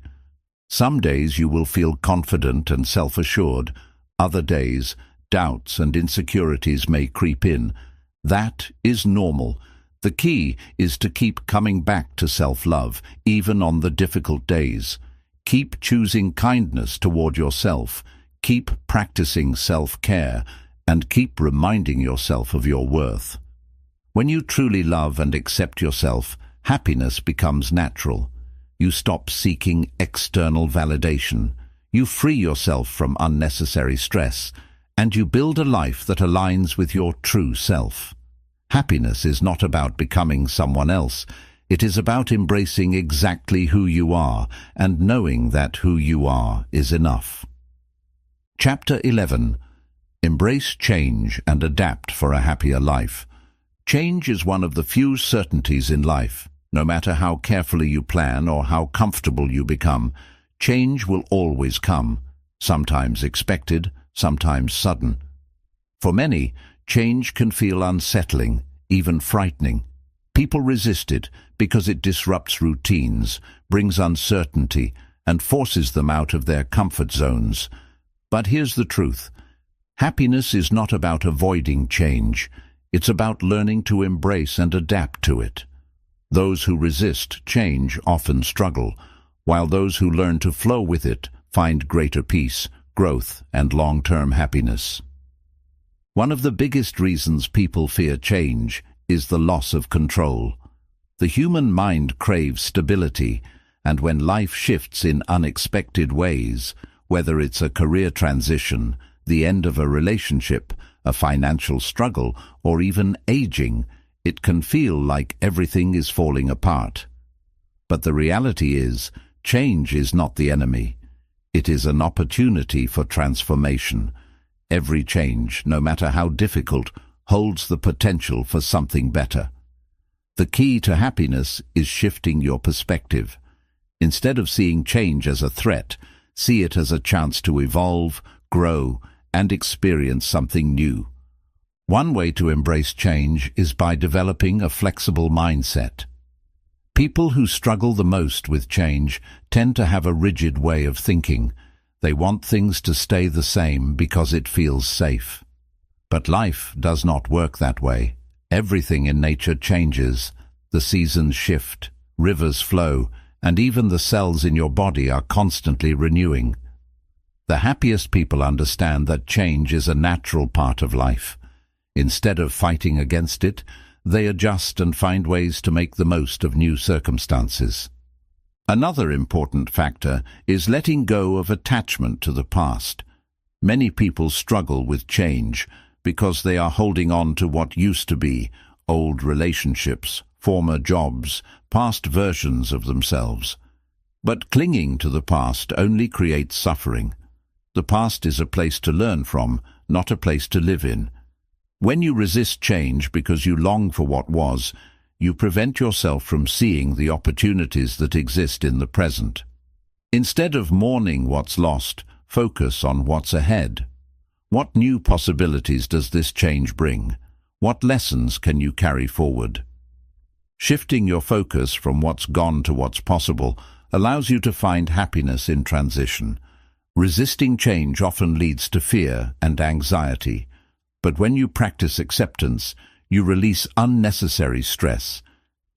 Some days you will feel confident and self-assured. Other days, doubts and insecurities may creep in. That is normal. The key is to keep coming back to self-love, even on the difficult days. Keep choosing kindness toward yourself. Keep practicing self-care, and keep reminding yourself of your worth. When you truly love and accept yourself, happiness becomes natural. You stop seeking external validation. You free yourself from unnecessary stress, and you build a life that aligns with your true self. Happiness is not about becoming someone else. It is about embracing exactly who you are and knowing that who you are is enough. Chapter 11. Embrace change and adapt for a happier life. Change is one of the few certainties in life. No matter how carefully you plan or how comfortable you become, change will always come, sometimes expected, sometimes sudden. For many, change can feel unsettling, even frightening. People resist it because it disrupts routines, brings uncertainty, and forces them out of their comfort zones. But here's the truth. Happiness is not about avoiding change. It's about learning to embrace and adapt to it. Those who resist change often struggle, while those who learn to flow with it find greater peace, growth, and long-term happiness. One of the biggest reasons people fear change is the loss of control. The human mind craves stability, and when life shifts in unexpected ways, whether it's a career transition, the end of a relationship, a financial struggle, or even aging, it can feel like everything is falling apart. But the reality is, change is not the enemy. It is an opportunity for transformation. Every change, no matter how difficult, holds the potential for something better. The key to happiness is shifting your perspective. Instead of seeing change as a threat, see it as a chance to evolve, grow, and experience something new. One way to embrace change is by developing a flexible mindset. People who struggle the most with change tend to have a rigid way of thinking. They want things to stay the same because it feels safe. But life does not work that way. Everything in nature changes. The seasons shift, rivers flow, and even the cells in your body are constantly renewing. The happiest people understand that change is a natural part of life. Instead of fighting against it, they adjust and find ways to make the most of new circumstances. Another important factor is letting go of attachment to the past. Many people struggle with change because they are holding on to what used to be, old relationships, former jobs, past versions of themselves. But clinging to the past only creates suffering. The past is a place to learn from, not a place to live in. When you resist change because you long for what was, you prevent yourself from seeing the opportunities that exist in the present. Instead of mourning what's lost, focus on what's ahead. What new possibilities does this change bring? What lessons can you carry forward? Shifting your focus from what's gone to what's possible allows you to find happiness in transition. Resisting change often leads to fear and anxiety, but when you practice acceptance, you release unnecessary stress.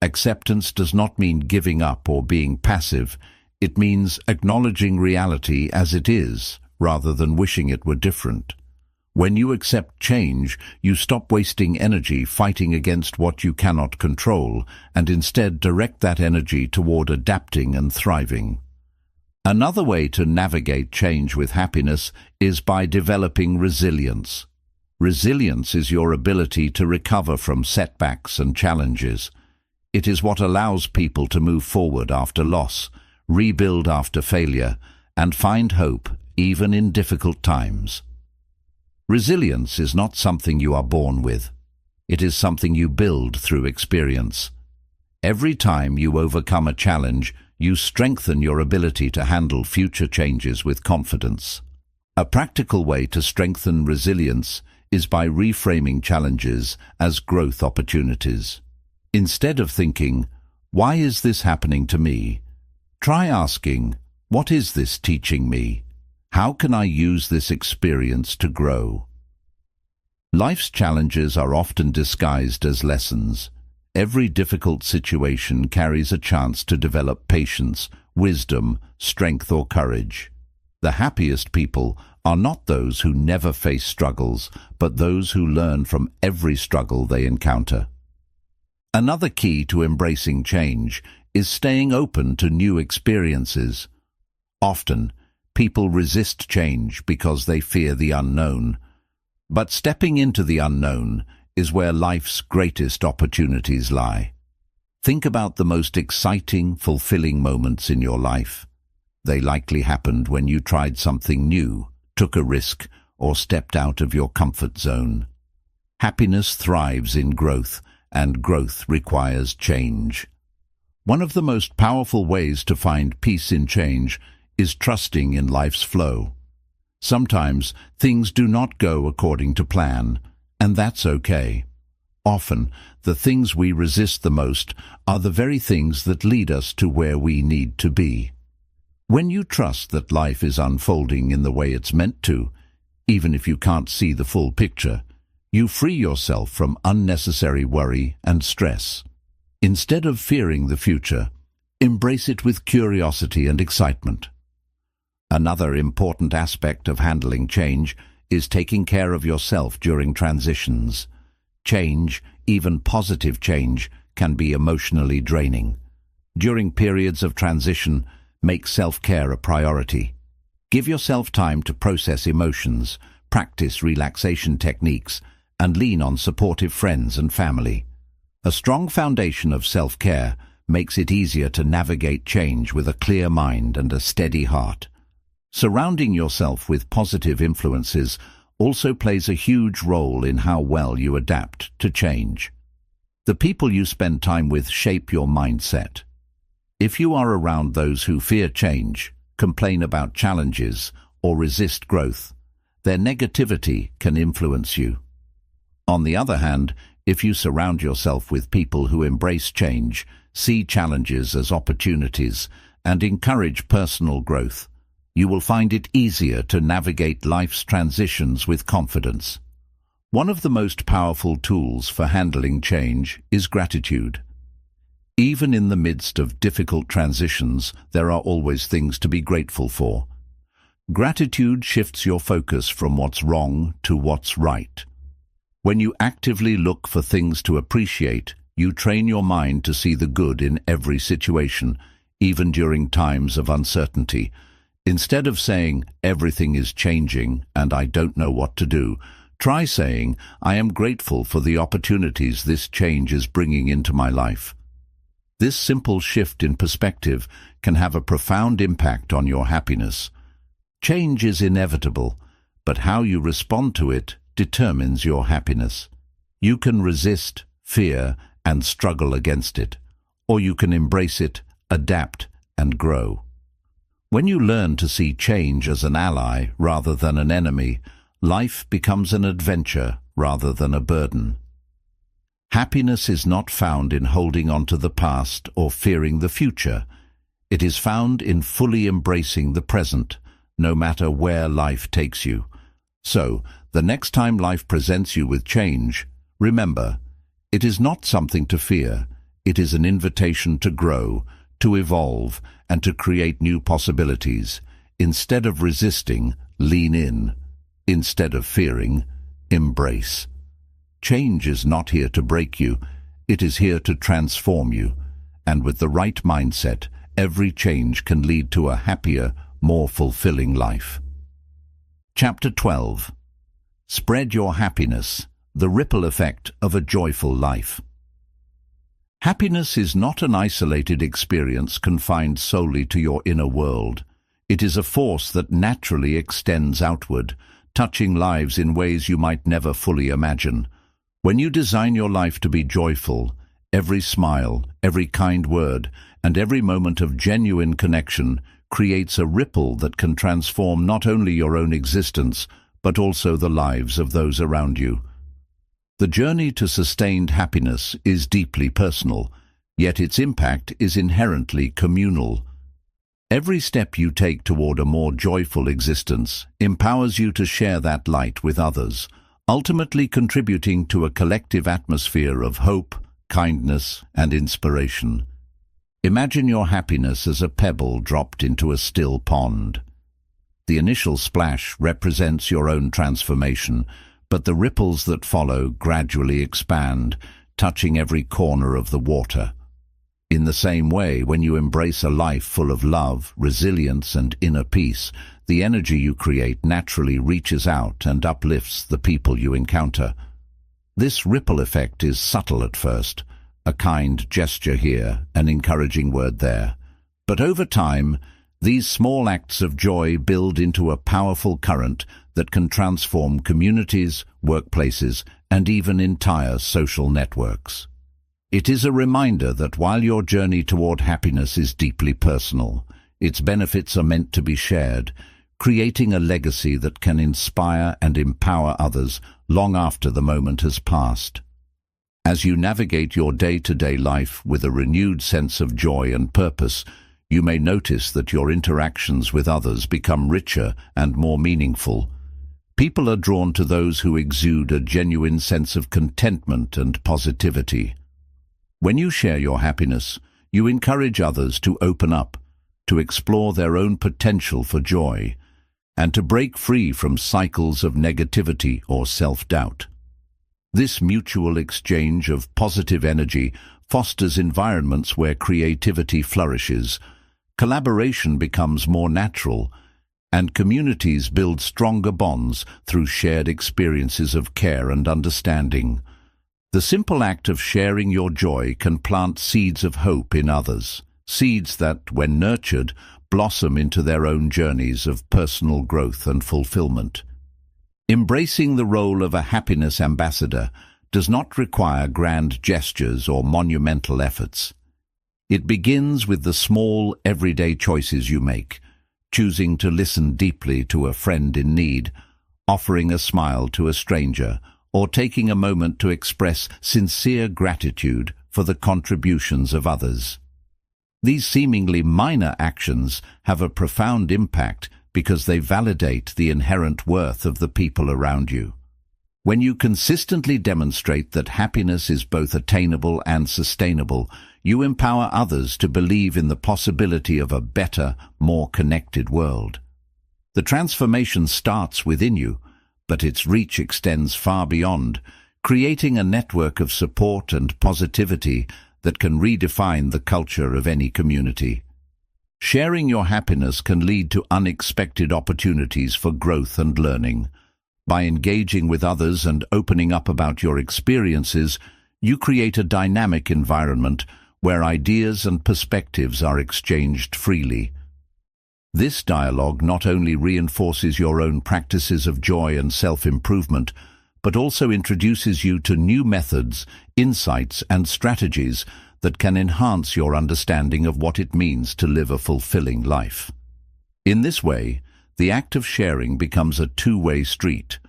Acceptance does not mean giving up or being passive. It means acknowledging reality as it is, rather than wishing it were different. When you accept change, you stop wasting energy fighting against what you cannot control, and instead direct that energy toward adapting and thriving. Another way to navigate change with happiness is by developing resilience. Resilience is your ability to recover from setbacks and challenges. It is what allows people to move forward after loss, rebuild after failure, and find hope even in difficult times. Resilience is not something you are born with. It is something you build through experience. Every time you overcome a challenge, you strengthen your ability to handle future changes with confidence. A practical way to strengthen resilience is by reframing challenges as growth opportunities. Instead of thinking, "Why is this happening to me?" try asking, "What is this teaching me? How can I use this experience to grow?" Life's challenges are often disguised as lessons. Every difficult situation carries a chance to develop patience, wisdom, strength, or courage. The happiest people are not those who never face struggles, but those who learn from every struggle they encounter. Another key to embracing change is staying open to new experiences. Often, people resist change because they fear the unknown. But stepping into the unknown is where life's greatest opportunities lie. Think about the most exciting, fulfilling moments in your life. They likely happened when you tried something new, took a risk, or stepped out of your comfort zone. Happiness thrives in growth, and growth requires change. One of the most powerful ways to find peace in change is trusting in life's flow. Sometimes things do not go according to plan, and that's okay. Often, the things we resist the most are the very things that lead us to where we need to be. When you trust that life is unfolding in the way it's meant to, even if you can't see the full picture, you free yourself from unnecessary worry and stress. Instead of fearing the future, embrace it with curiosity and excitement. Another important aspect of handling change is taking care of yourself during transitions. Change, even positive change, can be emotionally draining. During periods of transition, make self-care a priority. Give yourself time to process emotions, practice relaxation techniques, and lean on supportive friends and family. A strong foundation of self-care makes it easier to navigate change with a clear mind and a steady heart. Surrounding yourself with positive influences also plays a huge role in how well you adapt to change. The people you spend time with shape your mindset. If you are around those who fear change, complain about challenges, or resist growth, their negativity can influence you. On the other hand, if you surround yourself with people who embrace change, see challenges as opportunities, and encourage personal growth, you will find it easier to navigate life's transitions with confidence. One of the most powerful tools for handling change is gratitude. Even in the midst of difficult transitions, there are always things to be grateful for. Gratitude shifts your focus from what's wrong to what's right. When you actively look for things to appreciate, you train your mind to see the good in every situation, even during times of uncertainty. Instead of saying, "Everything is changing and I don't know what to do," try saying, "I am grateful for the opportunities this change is bringing into my life." This simple shift in perspective can have a profound impact on your happiness. Change is inevitable, but how you respond to it determines your happiness. You can resist, fear, and struggle against it, or you can embrace it, adapt, and grow. When you learn to see change as an ally rather than an enemy, life becomes an adventure rather than a burden. Happiness is not found in holding on to the past or fearing the future. It is found in fully embracing the present, no matter where life takes you. So, the next time life presents you with change, remember, it is not something to fear. It is an invitation to grow, to evolve, and to create new possibilities. Instead of resisting, lean in. Instead of fearing, embrace. Change is not here to break you, it is here to transform you. And with the right mindset, every change can lead to a happier, more fulfilling life. Chapter 12. Spread your happiness, the ripple effect of a joyful life. Happiness is not an isolated experience confined solely to your inner world. It is a force that naturally extends outward, touching lives in ways you might never fully imagine. When you design your life to be joyful, every smile, every kind word, and every moment of genuine connection creates a ripple that can transform not only your own existence, but also the lives of those around you. The journey to sustained happiness is deeply personal, yet its impact is inherently communal. Every step you take toward a more joyful existence empowers you to share that light with others, ultimately contributing to a collective atmosphere of hope, kindness, and inspiration. Imagine your happiness as a pebble dropped into a still pond. The initial splash represents your own transformation, but the ripples that follow gradually expand, touching every corner of the water. In the same way, when you embrace a life full of love, resilience, and inner peace, the energy you create naturally reaches out and uplifts the people you encounter. This ripple effect is subtle at first, a kind gesture here, an encouraging word there. But over time, these small acts of joy build into a powerful current that can transform communities, workplaces, and even entire social networks. It is a reminder that while your journey toward happiness is deeply personal, its benefits are meant to be shared, creating a legacy that can inspire and empower others long after the moment has passed. As you navigate your day-to-day life with a renewed sense of joy and purpose, you may notice that your interactions with others become richer and more meaningful. People are drawn to those who exude a genuine sense of contentment and positivity. When you share your happiness, you encourage others to open up, to explore their own potential for joy, and to break free from cycles of negativity or self-doubt. This mutual exchange of positive energy fosters environments where creativity flourishes, collaboration becomes more natural, and communities build stronger bonds through shared experiences of care and understanding. The simple act of sharing your joy can plant seeds of hope in others, seeds that, when nurtured, blossom into their own journeys of personal growth and fulfillment. Embracing the role of a happiness ambassador does not require grand gestures or monumental efforts. It begins with the small, everyday choices you make, choosing to listen deeply to a friend in need, offering a smile to a stranger, or taking a moment to express sincere gratitude for the contributions of others. These seemingly minor actions have a profound impact because they validate the inherent worth of the people around you. When you consistently demonstrate that happiness is both attainable and sustainable, you empower others to believe in the possibility of a better, more connected world. The transformation starts within you, but its reach extends far beyond, creating a network of support and positivity that can redefine the culture of any community. Sharing your happiness can lead to unexpected opportunities for growth and learning. By engaging with others and opening up about your experiences, you create a dynamic environment where ideas and perspectives are exchanged freely. This dialogue not only reinforces your own practices of joy and self-improvement, but also introduces you to new methods, insights, and strategies that can enhance your understanding of what it means to live a fulfilling life. In this way, the act of sharing becomes a two-way street.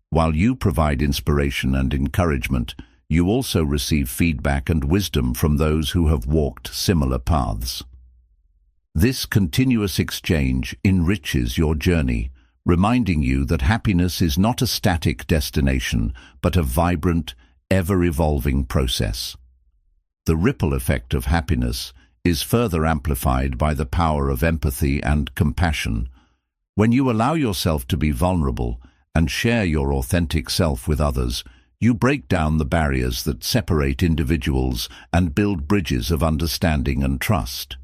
While you provide inspiration and encouragement, you also receive feedback and wisdom from those who have walked similar paths. This continuous exchange enriches your journey, reminding you that happiness is not a static destination, but a vibrant, ever-evolving process. The ripple effect of happiness is further amplified by the power of empathy and compassion. When you allow yourself to be vulnerable and share your authentic self with others, you break down the barriers that separate individuals and build bridges of understanding and trust.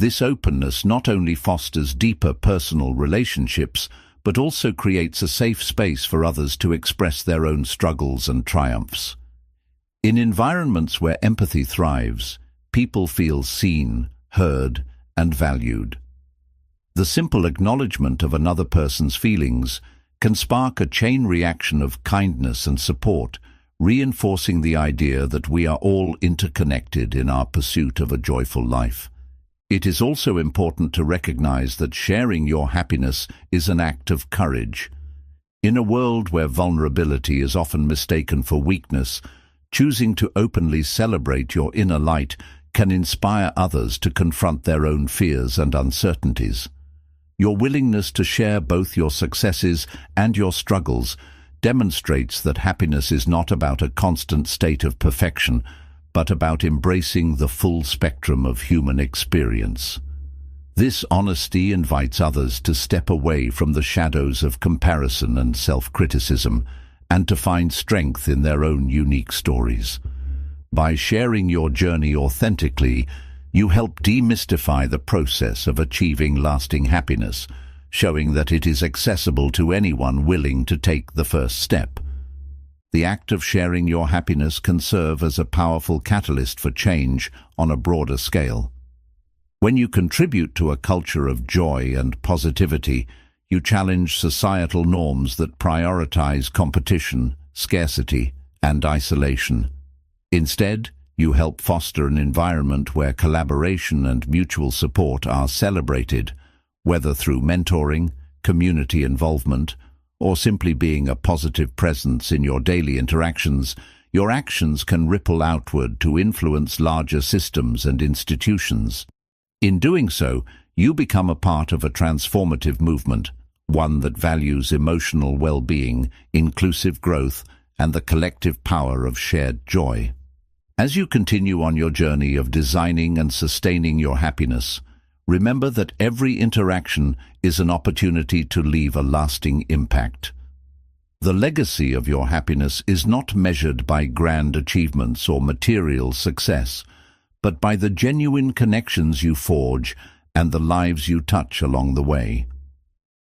This openness not only fosters deeper personal relationships, but also creates a safe space for others to express their own struggles and triumphs. In environments where empathy thrives, people feel seen, heard, and valued. The simple acknowledgement of another person's feelings can spark a chain reaction of kindness and support, reinforcing the idea that we are all interconnected in our pursuit of a joyful life. It is also important to recognize that sharing your happiness is an act of courage. In a world where vulnerability is often mistaken for weakness, choosing to openly celebrate your inner light can inspire others to confront their own fears and uncertainties. Your willingness to share both your successes and your struggles demonstrates that happiness is not about a constant state of perfection, but about embracing the full spectrum of human experience. This honesty invites others to step away from the shadows of comparison and self-criticism and to find strength in their own unique stories. By sharing your journey authentically, you help demystify the process of achieving lasting happiness, showing that it is accessible to anyone willing to take the first step. The act of sharing your happiness can serve as a powerful catalyst for change on a broader scale. When you contribute to a culture of joy and positivity, you challenge societal norms that prioritize competition, scarcity, and isolation. Instead, you help foster an environment where collaboration and mutual support are celebrated, whether through mentoring, community involvement, or simply being a positive presence in your daily interactions. Your actions can ripple outward to influence larger systems and institutions. In doing so, you become a part of a transformative movement, one that values emotional well-being, inclusive growth, and the collective power of shared joy. As you continue on your journey of designing and sustaining your happiness, remember that every interaction is an opportunity to leave a lasting impact. The legacy of your happiness is not measured by grand achievements or material success, but by the genuine connections you forge and the lives you touch along the way.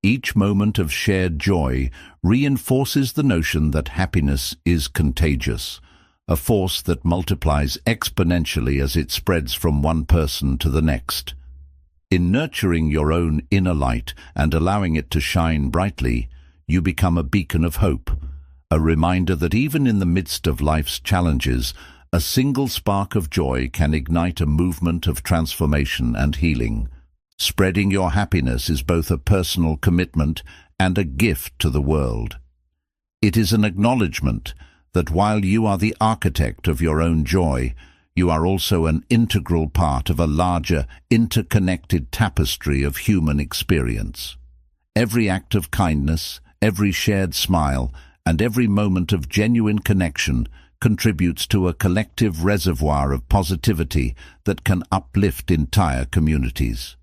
Each moment of shared joy reinforces the notion that happiness is contagious, a force that multiplies exponentially as it spreads from one person to the next. In nurturing your own inner light and allowing it to shine brightly, you become a beacon of hope, a reminder that even in the midst of life's challenges, a single spark of joy can ignite a movement of transformation and healing. Spreading your happiness is both a personal commitment and a gift to the world. It is an acknowledgement that while you are the architect of your own joy, you are also an integral part of a larger, interconnected tapestry of human experience. Every act of kindness, every shared smile, and every moment of genuine connection contributes to a collective reservoir of positivity that can uplift entire communities.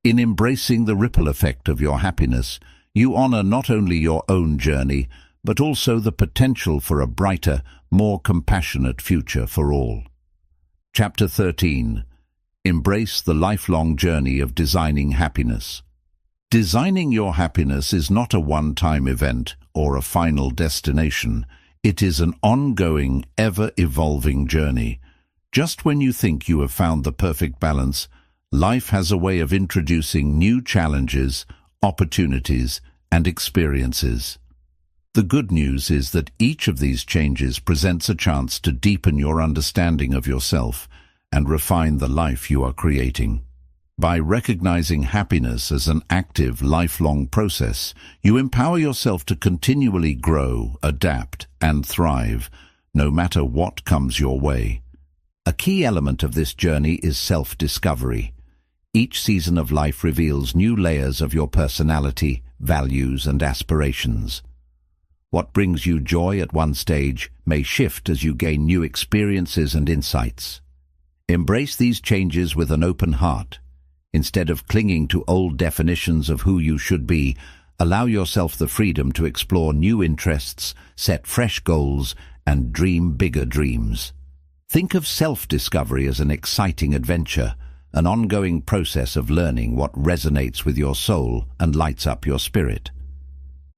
In embracing the ripple effect of your happiness, you honor not only your own journey, but also the potential for a brighter, more compassionate future for all. Chapter 13. Embrace the lifelong journey of designing happiness. Designing your happiness is not a one-time event or a final destination. It is an ongoing, ever-evolving journey. Just when you think you have found the perfect balance, life has a way of introducing new challenges, opportunities, and experiences. The good news is that each of these changes presents a chance to deepen your understanding of yourself and refine the life you are creating. By recognizing happiness as an active, lifelong process, you empower yourself to continually grow, adapt, and thrive, no matter what comes your way. A key element of this journey is self-discovery. Each season of life reveals new layers of your personality, values, and aspirations. What brings you joy at one stage may shift as you gain new experiences and insights. Embrace these changes with an open heart. Instead of clinging to old definitions of who you should be, allow yourself the freedom to explore new interests, set fresh goals, and dream bigger dreams. Think of self-discovery as an exciting adventure, an ongoing process of learning what resonates with your soul and lights up your spirit.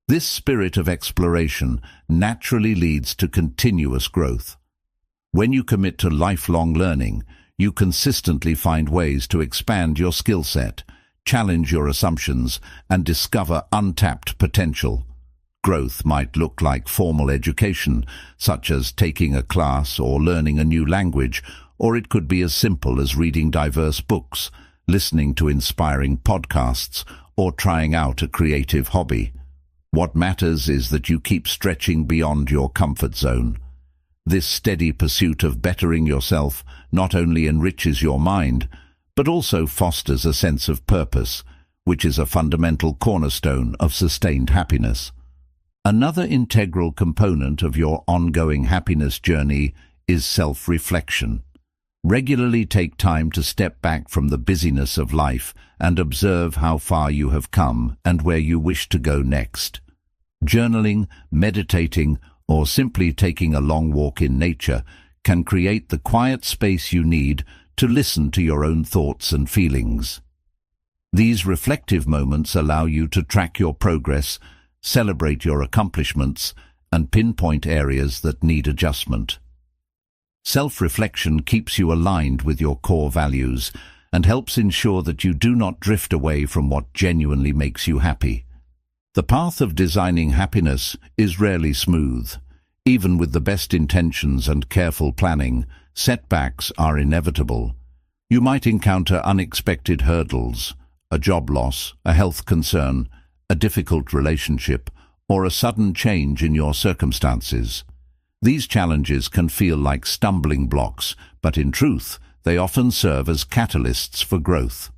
This spirit of exploration naturally leads to continuous growth. When you commit to lifelong learning, you consistently find ways to expand your skill set, challenge your assumptions, and discover untapped potential. Growth might look like formal education, such as taking a class or learning a new language, or it could be as simple as reading diverse books, listening to inspiring podcasts, or trying out a creative hobby. What matters is that you keep stretching beyond your comfort zone. This steady pursuit of bettering yourself not only enriches your mind, but also fosters a sense of purpose, which is a fundamental cornerstone of sustained happiness. Another integral component of your ongoing happiness journey is self-reflection. Regularly take time to step back from the busyness of life and observe how far you have come and where you wish to go next. Journaling, meditating, or simply taking a long walk in nature can create the quiet space you need to listen to your own thoughts and feelings. These reflective moments allow you to track your progress, celebrate your accomplishments, and pinpoint areas that need adjustment. Self-reflection keeps you aligned with your core values and helps ensure that you do not drift away from what genuinely makes you happy. The path of designing happiness is rarely smooth. Even with the best intentions and careful planning, setbacks are inevitable. You might encounter unexpected hurdles, a job loss, a health concern, a difficult relationship, or a sudden change in your circumstances. These challenges can feel like stumbling blocks, but in truth, they often serve as catalysts for growth.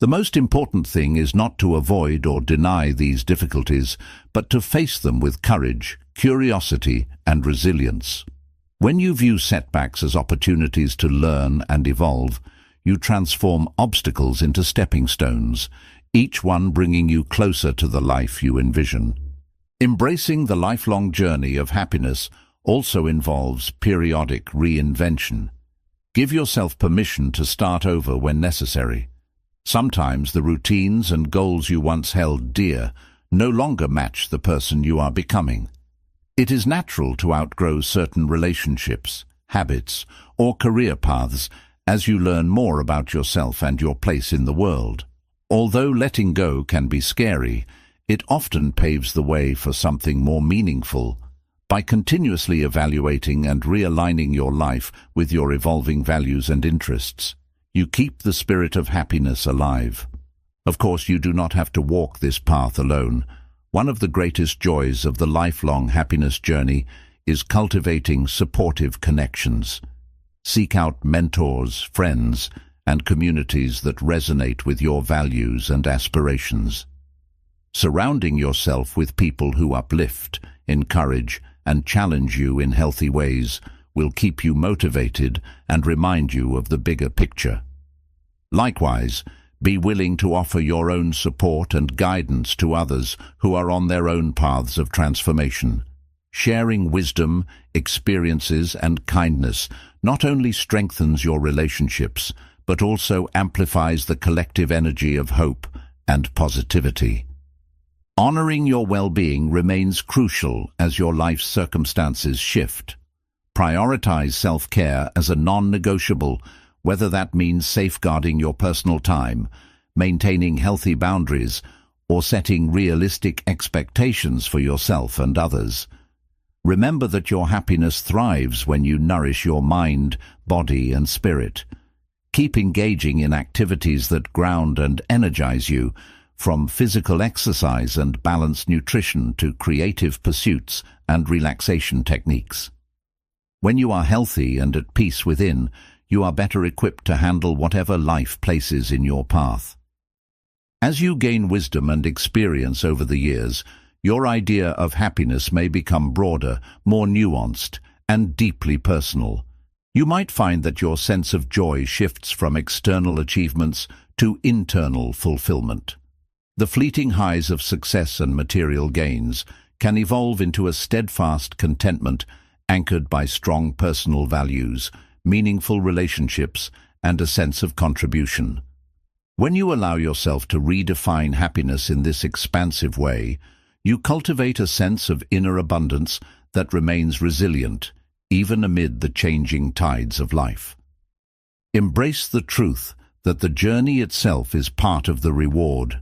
The most important thing is not to avoid or deny these difficulties, but to face them with courage, curiosity, and resilience. When you view setbacks as opportunities to learn and evolve, you transform obstacles into stepping stones, each one bringing you closer to the life you envision. Embracing the lifelong journey of happiness also involves periodic reinvention. Give yourself permission to start over when necessary. Sometimes the routines and goals you once held dear no longer match the person you are becoming. It is natural to outgrow certain relationships, habits, or career paths as you learn more about yourself and your place in the world. Although letting go can be scary, it often paves the way for something more meaningful. By continuously evaluating and realigning your life with your evolving values and interests, you keep the spirit of happiness alive. Of course, you do not have to walk this path alone. One of the greatest joys of the lifelong happiness journey is cultivating supportive connections. Seek out mentors, friends, and communities that resonate with your values and aspirations. Surrounding yourself with people who uplift, encourage, and challenge you in healthy ways will keep you motivated and remind you of the bigger picture. Likewise, be willing to offer your own support and guidance to others who are on their own paths of transformation. Sharing wisdom, experiences, and kindness not only strengthens your relationships, but also amplifies the collective energy of hope and positivity. Honoring your well-being remains crucial as your life's circumstances shift. Prioritize self-care as a non-negotiable, whether that means safeguarding your personal time, maintaining healthy boundaries, or setting realistic expectations for yourself and others. Remember that your happiness thrives when you nourish your mind, body, and spirit. Keep engaging in activities that ground and energize you, from physical exercise and balanced nutrition to creative pursuits and relaxation techniques. When you are healthy and at peace within, you are better equipped to handle whatever life places in your path. As you gain wisdom and experience over the years, your idea of happiness may become broader, more nuanced, and deeply personal. You might find that your sense of joy shifts from external achievements to internal fulfillment. The fleeting highs of success and material gains can evolve into a steadfast contentment anchored by strong personal values, meaningful relationships, and a sense of contribution. When you allow yourself to redefine happiness in this expansive way, you cultivate a sense of inner abundance that remains resilient, even amid the changing tides of life. Embrace the truth that the journey itself is part of the reward.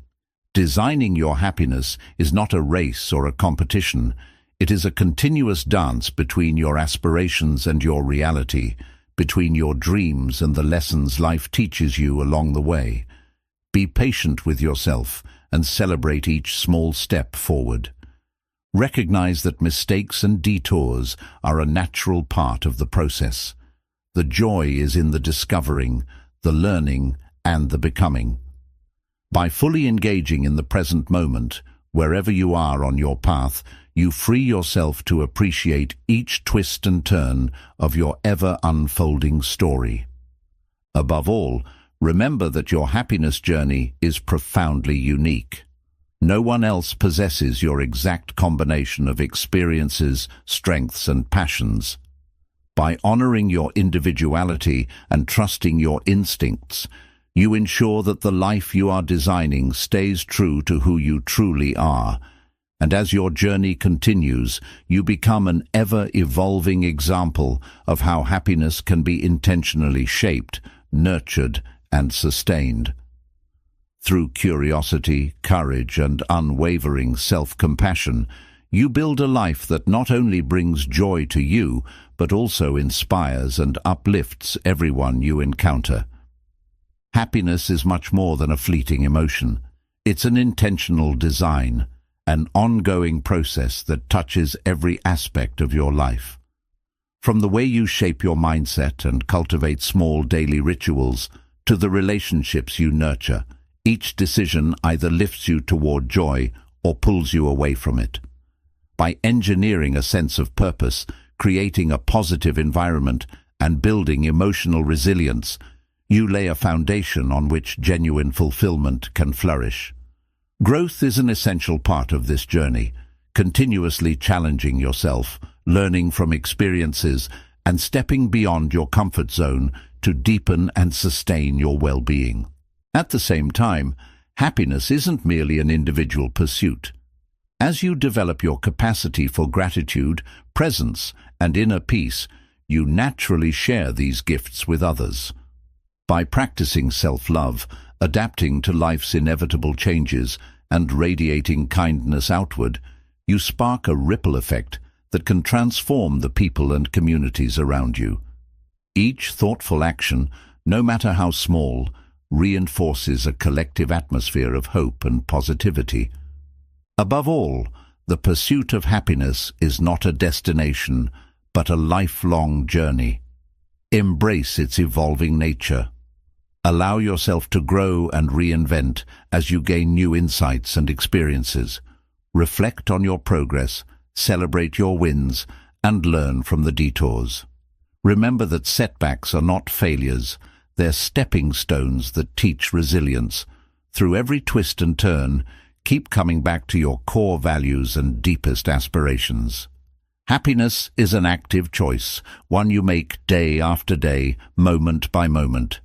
Designing your happiness is not a race or a competition. It is a continuous dance between your aspirations and your reality, between your dreams and the lessons life teaches you along the way. Be patient with yourself and celebrate each small step forward. Recognize that mistakes and detours are a natural part of the process. The joy is in the discovering, the learning, and the becoming. By fully engaging in the present moment, wherever you are on your path, you free yourself to appreciate each twist and turn of your ever-unfolding story. Above all, remember that your happiness journey is profoundly unique. No one else possesses your exact combination of experiences, strengths, and passions. By honoring your individuality and trusting your instincts, you ensure that the life you are designing stays true to who you truly are. And as your journey continues, you become an ever-evolving example of how happiness can be intentionally shaped, nurtured, and sustained. Through curiosity, courage, and unwavering self-compassion, you build a life that not only brings joy to you, but also inspires and uplifts everyone you encounter. Happiness is much more than a fleeting emotion. It's an intentional design, an ongoing process that touches every aspect of your life. From the way you shape your mindset and cultivate small daily rituals to the relationships you nurture, each decision either lifts you toward joy or pulls you away from it. By engineering a sense of purpose, creating a positive environment, and building emotional resilience, you lay a foundation on which genuine fulfillment can flourish. Growth is an essential part of this journey, continuously challenging yourself, learning from experiences, and stepping beyond your comfort zone to deepen and sustain your well-being. At the same time, happiness isn't merely an individual pursuit. As you develop your capacity for gratitude, presence, and inner peace, you naturally share these gifts with others. By practicing self-love, adapting to life's inevitable changes, and radiating kindness outward, you spark a ripple effect that can transform the people and communities around you. Each thoughtful action, no matter how small, reinforces a collective atmosphere of hope and positivity. Above all, the pursuit of happiness is not a destination, but a lifelong journey. Embrace its evolving nature. Allow yourself to grow and reinvent as you gain new insights and experiences. Reflect on your progress, celebrate your wins, and learn from the detours. Remember that setbacks are not failures, they're stepping stones that teach resilience. Through every twist and turn, keep coming back to your core values and deepest aspirations. Happiness is an active choice, one you make day after day, moment by moment.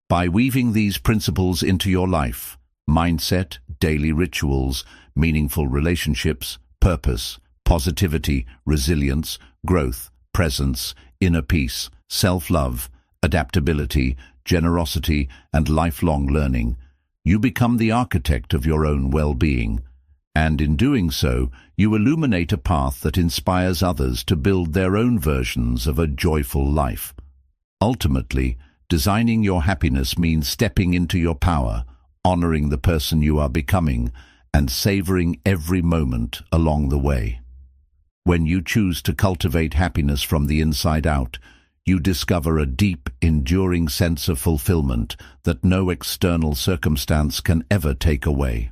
By weaving these principles into your life, mindset, daily rituals, meaningful relationships, purpose, positivity, resilience, growth, presence, inner peace, self-love, adaptability, generosity, and lifelong learning, you become the architect of your own well-being. And in doing so, you illuminate a path that inspires others to build their own versions of a joyful life. Ultimately, designing your happiness means stepping into your power, honoring the person you are becoming, and savoring every moment along the way. When you choose to cultivate happiness from the inside out, you discover a deep, enduring sense of fulfillment that no external circumstance can ever take away.